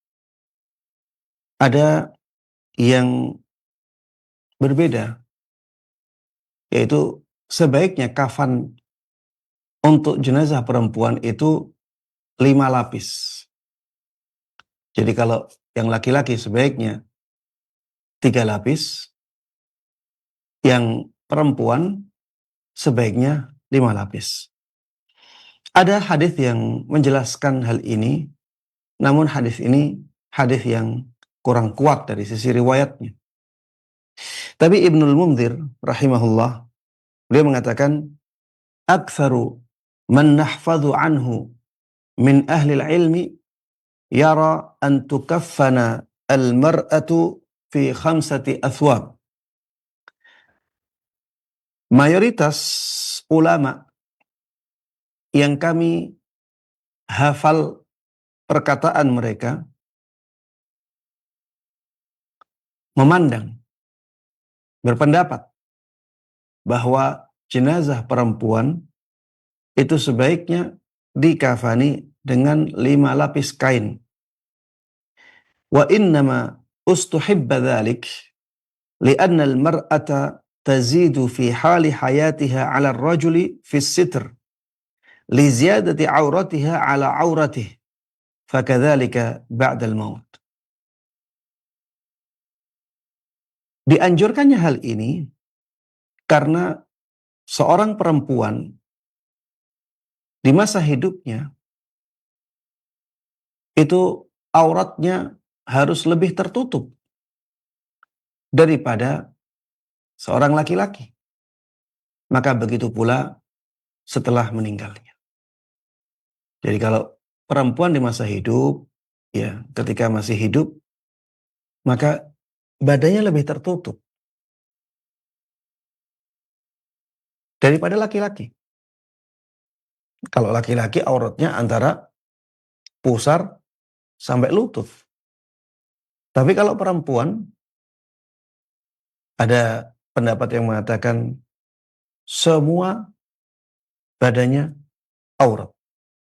ada yang berbeda, yaitu sebaiknya kafan untuk jenazah perempuan itu 5 lapis. Jadi kalau yang laki-laki sebaiknya 3 lapis, yang perempuan sebaiknya 5 lapis. Ada hadis yang menjelaskan hal ini, namun hadis ini hadis yang kurang kuat dari sisi riwayatnya. Tapi Ibnul Munzir rahimahullah, beliau mengatakan, "Aktsaru man nahfadhu anhu min ahli ilmi yara an tukaffana al-mar'atu fi khamsati athwab." Mayoritas ulama yang kami hafal perkataan mereka memandang, berpendapat bahwa jenazah perempuan itu sebaiknya dikafani dengan 5 lapis kain. Wa innama ustuhibba dhalik li'anna al-mar'ata tazidu fi hali hayatiha 'ala ar-rajuli fi as-sitr li ziyadati 'auratiha 'ala 'auratih fakadzalika ba'da al-maut. Dianjurkannya hal ini karena seorang perempuan di masa hidupnya itu auratnya harus lebih tertutup daripada seorang laki-laki. Maka begitu pula setelah meninggalnya. Jadi kalau perempuan di masa hidup, ya ketika masih hidup, maka badannya lebih tertutup daripada laki-laki. Kalau laki-laki auratnya antara pusar sampai lutut. Tapi kalau perempuan, ada pendapat yang mengatakan semua badannya aurat.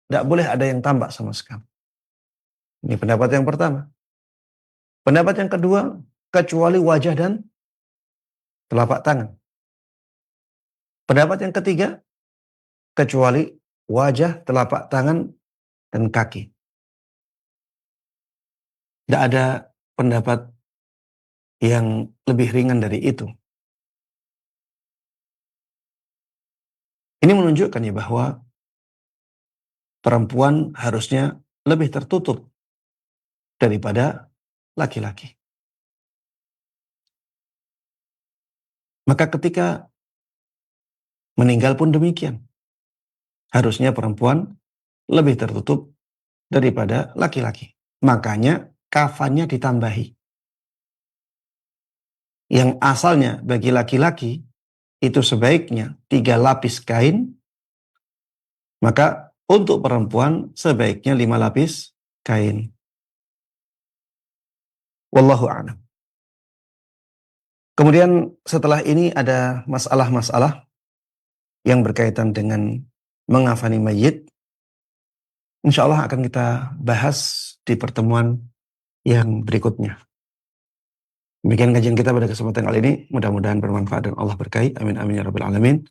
Tidak boleh ada yang tampak sama sekali. Ini pendapat yang pertama. Pendapat yang kedua, kecuali wajah dan telapak tangan. Pendapat yang ketiga, kecuali wajah, telapak tangan, dan kaki. Tidak ada pendapat yang lebih ringan dari itu. Ini menunjukkan ya bahwa perempuan harusnya lebih tertutup daripada laki-laki. Maka ketika meninggal pun demikian. Harusnya perempuan lebih tertutup daripada laki-laki. Makanya kafannya ditambahi. Yang asalnya bagi laki-laki itu sebaiknya 3 lapis kain, maka untuk perempuan sebaiknya 5 lapis kain. Wallahu a'lam. Kemudian setelah ini ada masalah-masalah yang berkaitan dengan mengafani mayit. Insya Allah akan kita bahas di pertemuan yang berikutnya. Demikian kajian kita pada kesempatan kali ini. Mudah-mudahan bermanfaat dan Allah berkahi. Amin amin ya rabbal alamin.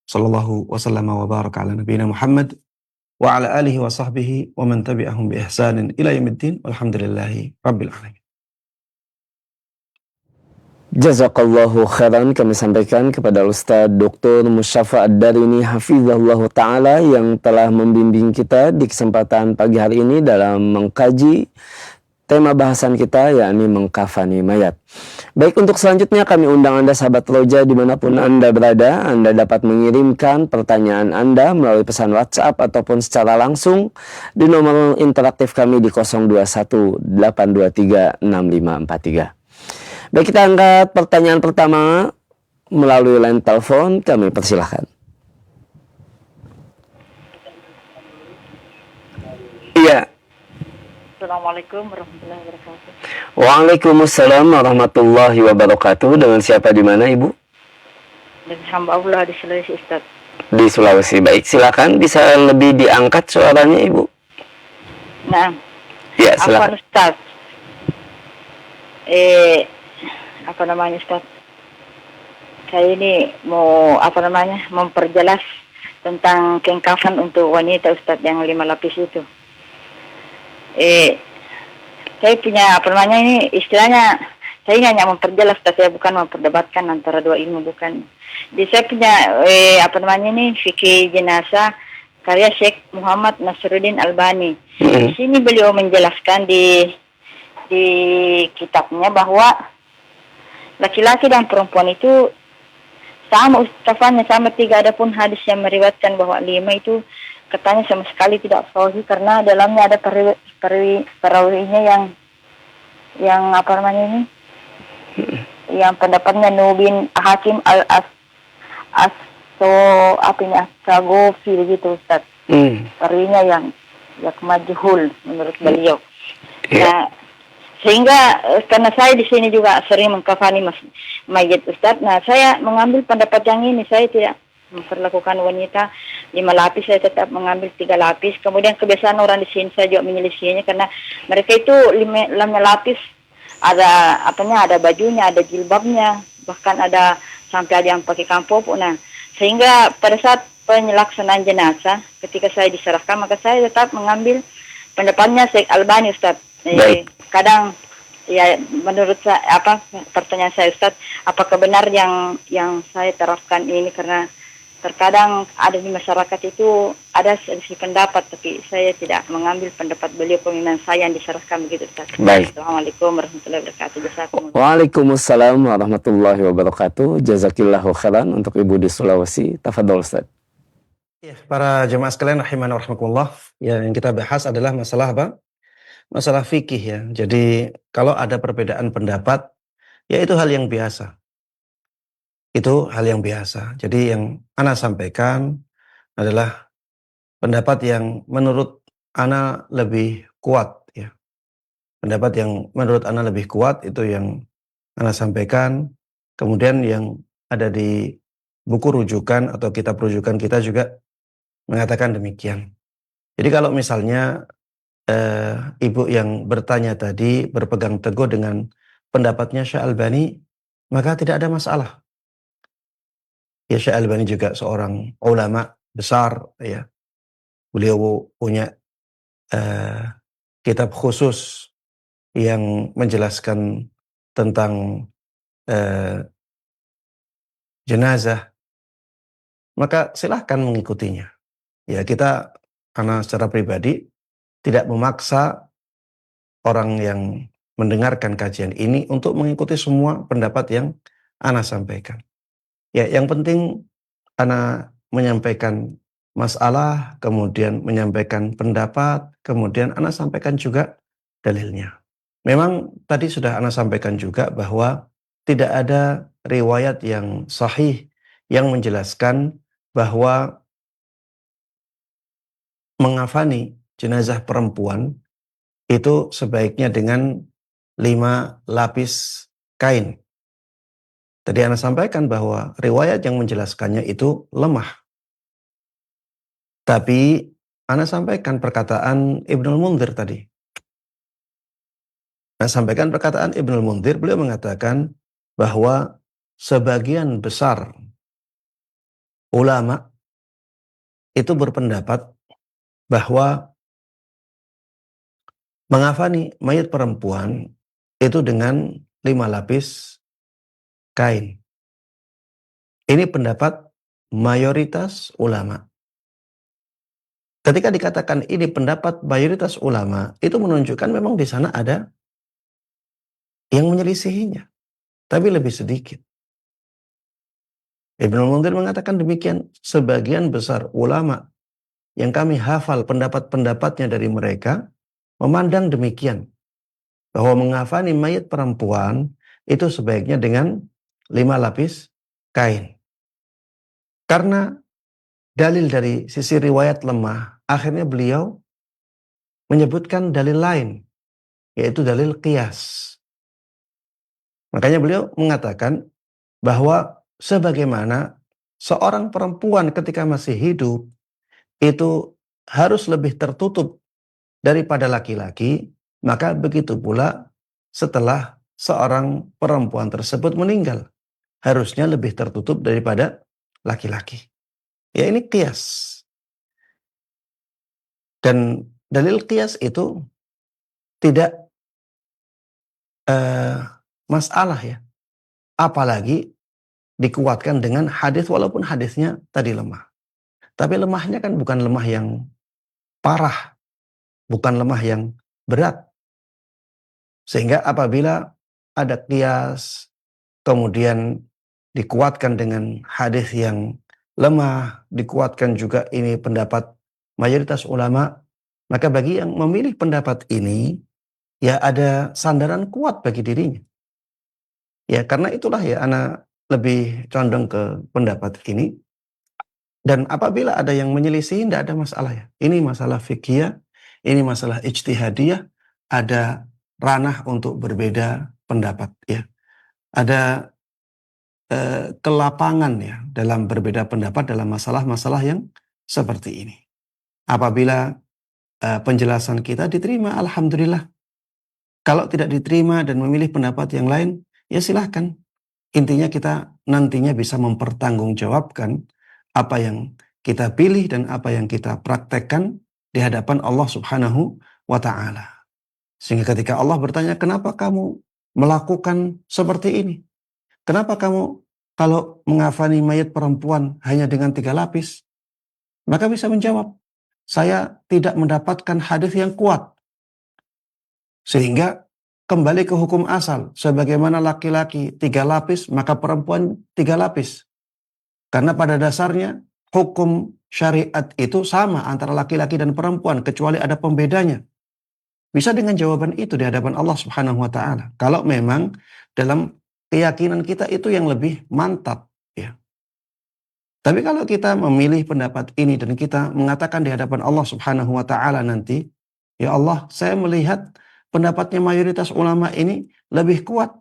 Sallallahu wasallam wa baraka ala nabiyina Muhammad wa ala alihi wa sahbihi wa man tabi'ahum bi ihsanin ila yaumiddin. Walhamdulillahi rabbil alamin. Jazakallahu khairan, kami sampaikan kepada Ustaz Dr. Musyafa Ad-Darini hafizahullah ta'ala yang telah membimbing kita di kesempatan pagi hari ini dalam mengkaji tema bahasan kita, yakni mengkafani mayat. Baik, untuk selanjutnya kami undang Anda sahabat Roja dimanapun Anda berada. Anda dapat mengirimkan pertanyaan Anda melalui pesan WhatsApp ataupun secara langsung di nomor interaktif kami di 021 823 6543. Baik, kita angkat pertanyaan pertama melalui line telepon. Kami persilahkan. Iya. Assalamualaikum warahmatullahi wabarakatuh. Waalaikumsalam warahmatullahi wabarakatuh. Dengan siapa, di mana Ibu? Dengan hamba Allah di Sulawesi, Ustaz. Di Sulawesi. Baik, silakan bisa lebih diangkat suaranya Ibu. Nah, Ya, silakan. Ustaz? Apa namanya Ustaz? Saya ini mau memperjelas tentang kain kafan untuk wanita Ustaz yang 5 lapis itu. Saya punya ini istilahnya, saya hanya memperjelas Ustaz, saya bukan memperdebatkan antara dua ilmu, bukan. Jadi saya punya ini fikih jenazah karya Syekh Muhammad Nasruddin Albani. Di Mm. sini beliau menjelaskan di kitabnya bahwa laki-laki dan perempuan itu sama kafannya, sama tiga. Adapun hadis yang meriwayatkan bahwa 5 itu katanya sama sekali tidak sahih karena dalamnya ada perawinya yang apa namanya ini, yang pendapatnya Nubin Hakim al Aso apa ini Asagofi gitu Ustaz. Perawinya yang majhul menurut beliau. Nah, sehingga karena saya di sini juga sering mengkafani mayat Ustaz. Nah, saya mengambil pendapat yang ini. Saya tidak memperlakukan wanita 5 lapis, saya tetap mengambil 3 lapis. Kemudian kebiasaan orang di sini saya juga menyelisihinya karena mereka itu 5 lapis, ada ada bajunya, ada jilbabnya, bahkan ada sampai ada yang pakai kampop. Nah, sehingga pada saat penyelaksanaan jenazah ketika saya diserahkan, maka saya tetap mengambil pendapatnya Syekh Albani Ustaz. Kadang ya menurut saya pertanyaan saya Ustaz, apakah benar yang saya terapkan ini, karena terkadang ada di masyarakat itu ada selisih pendapat, tapi saya tidak mengambil pendapat beliau, pemimpin saya yang diserahkan begitu Ustaz. Baik. Assalamualaikum warahmatullahi wabarakatuh. Jazakumullah. Waalaikumsalam warahmatullahi wabarakatuh. Jazakillahu khairan untuk Ibu di Sulawesi. Tafadhol Ustaz. Ya, para jemaah sekalian rahimana warahmatullah. Ya, yang kita bahas adalah masalah apa? Masalah fikih ya. Jadi kalau ada perbedaan pendapat, ya itu hal yang biasa. Itu hal yang biasa. Jadi yang ana sampaikan adalah pendapat yang menurut ana lebih kuat ya. Pendapat yang menurut ana lebih kuat itu yang ana sampaikan. Kemudian yang ada di buku rujukan atau kitab rujukan kita juga mengatakan demikian. Jadi kalau misalnya ibu yang bertanya tadi berpegang teguh dengan pendapatnya Syekh Albani, maka tidak ada masalah. Ya, Syekh Albani juga seorang ulama besar ya. Beliau punya kitab khusus yang menjelaskan tentang jenazah. Maka silahkan mengikutinya. Ya, kita karena secara pribadi tidak memaksa orang yang mendengarkan kajian ini untuk mengikuti semua pendapat yang ana sampaikan. Ya, yang penting ana menyampaikan masalah, kemudian menyampaikan pendapat, kemudian ana sampaikan juga dalilnya. Memang tadi sudah ana sampaikan juga bahwa tidak ada riwayat yang sahih yang menjelaskan bahwa mengafani jenazah perempuan itu sebaiknya dengan 5 lapis kain. Tadi ana sampaikan bahwa riwayat yang menjelaskannya itu lemah. Tapi ana sampaikan perkataan Ibnul Munzir tadi. Ana sampaikan perkataan Ibnul Munzir, beliau mengatakan bahwa sebagian besar ulama itu berpendapat bahwa mengafani mayat perempuan itu dengan 5 lapis kain. Ini pendapat mayoritas ulama. Ketika dikatakan ini pendapat mayoritas ulama, itu menunjukkan memang di sana ada yang menyelisihinya, tapi lebih sedikit. Ibnu Munzir mengatakan demikian, sebagian besar ulama yang kami hafal pendapat-pendapatnya dari mereka memandang demikian, bahwa mengafani mayat perempuan itu sebaiknya dengan 5 lapis kain. Karena dalil dari sisi riwayat lemah, akhirnya beliau menyebutkan dalil lain, yaitu dalil qiyas. Makanya beliau mengatakan bahwa sebagaimana seorang perempuan ketika masih hidup itu harus lebih tertutup daripada laki-laki, maka begitu pula setelah seorang perempuan tersebut meninggal, harusnya lebih tertutup daripada laki-laki. Ya, ini qiyas. Dan dalil qiyas itu tidak masalah ya. Apalagi dikuatkan dengan hadis walaupun hadisnya tadi lemah. Tapi lemahnya kan bukan lemah yang parah, bukan lemah yang berat. Sehingga apabila ada qiyas, kemudian dikuatkan dengan hadis yang lemah, dikuatkan juga ini pendapat mayoritas ulama, maka bagi yang memilih pendapat ini, ya ada sandaran kuat bagi dirinya. Ya karena itulah ya ana lebih condong ke pendapat ini. Dan apabila ada yang menyelisih, tidak ada masalah ya. Ini masalah fikih, ini masalah ijtihadiyah, ada ranah untuk berbeda pendapat ya. Ada kelapangan ya dalam berbeda pendapat dalam masalah-masalah yang seperti ini. Apabila penjelasan kita diterima, alhamdulillah. Kalau tidak diterima dan memilih pendapat yang lain, ya silahkan. Intinya kita nantinya bisa mempertanggungjawabkan apa yang kita pilih dan apa yang kita praktekkan di hadapan Allah Subhanahu wa Ta'ala. Sehingga ketika Allah bertanya, kenapa kamu melakukan seperti ini? Kenapa kamu kalau mengafani mayat perempuan hanya dengan 3 lapis? Maka bisa menjawab, saya tidak mendapatkan hadis yang kuat. Sehingga kembali ke hukum asal. Sebagaimana laki-laki 3 lapis, maka perempuan 3 lapis. Karena pada dasarnya hukum syariat itu sama antara laki-laki dan perempuan, kecuali ada pembedanya. Bisa dengan jawaban itu di hadapan Allah Subhanahu wa Ta'ala. Kalau memang dalam keyakinan kita itu yang lebih mantap. Ya. Tapi kalau kita memilih pendapat ini dan kita mengatakan di hadapan Allah Subhanahu wa Ta'ala nanti, ya Allah, saya melihat pendapatnya mayoritas ulama ini lebih kuat.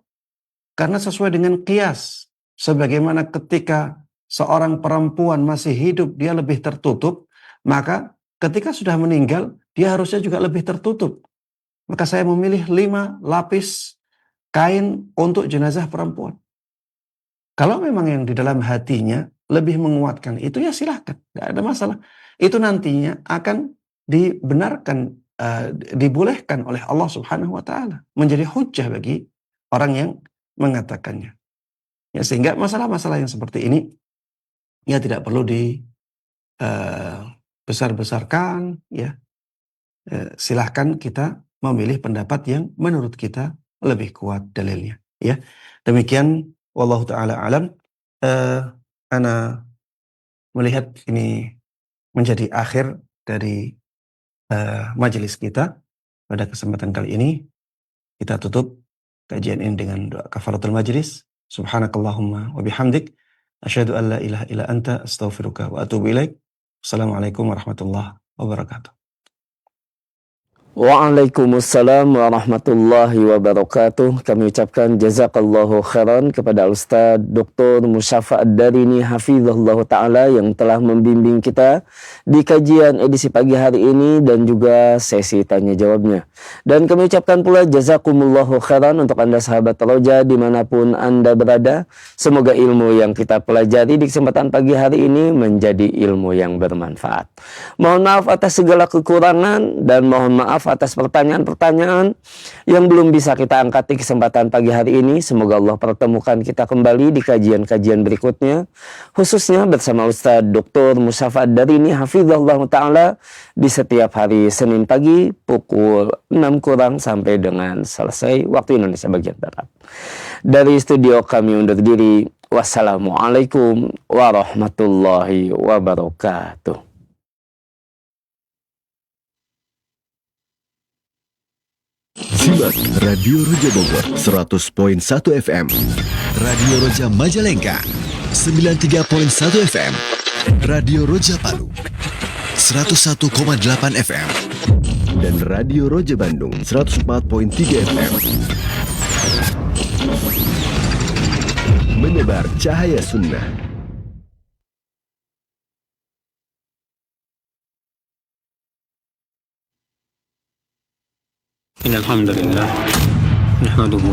Karena sesuai dengan qiyas. Sebagaimana ketika seorang perempuan masih hidup, dia lebih tertutup, maka ketika sudah meninggal, dia harusnya juga lebih tertutup. Maka saya memilih 5 lapis kain untuk jenazah perempuan. Kalau memang yang di dalam hatinya lebih menguatkan itu, ya silahkan, tidak ada masalah. Itu nantinya akan dibenarkan, dibolehkan oleh Allah Subhanahu wa Ta'ala, menjadi hujjah bagi orang yang mengatakannya. Ya, sehingga masalah-masalah yang seperti ini ya tidak perlu besar-besarkan ya. Silahkan kita memilih pendapat yang menurut kita lebih kuat dalilnya ya. Demikian wallahu taala alam. Ana melihat ini menjadi akhir dari majelis kita pada kesempatan kali ini. Kita tutup kajian ini dengan doa kafaratul majlis. Subhanakallahumma wa bihamdik asyhadu an la ilaha illa anta astaghfiruka wa atubu ilaik. Assalamualaikum warahmatullahi wabarakatuh. Waalaikumsalam warahmatullahi wabarakatuh. Kami ucapkan jazakallahu khairan kepada Ustaz Dr. Musyafa Ad-Darini hafizahullah ta'ala yang telah membimbing kita di kajian edisi pagi hari ini dan juga sesi tanya jawabnya. Dan kami ucapkan pula jazakumullahu khairan untuk Anda sahabat Roja dimanapun Anda berada. Semoga ilmu yang kita pelajari di kesempatan pagi hari ini menjadi ilmu yang bermanfaat. Mohon maaf atas segala kekurangan dan mohon maaf atas pertanyaan-pertanyaan yang belum bisa kita angkat di kesempatan pagi hari ini. Semoga Allah pertemukan kita kembali di kajian-kajian berikutnya, khususnya bersama Ustaz Dr. Musyafa Ad-Darini hafizahullah ta'ala di setiap hari Senin pagi pukul 6 kurang sampai dengan selesai waktu Indonesia bagian Barat. Dari studio kami undur diri. Wassalamualaikum warahmatullahi wabarakatuh. Simak Radio Roja Bogor 100.1 FM, Radio Roja Majalengka 93.1 FM, Radio Roja Palu 101,8 FM, dan Radio Roja Bandung 104.3 FM. Menebar cahaya sunnah. Innal hamdalillah nahmaduhu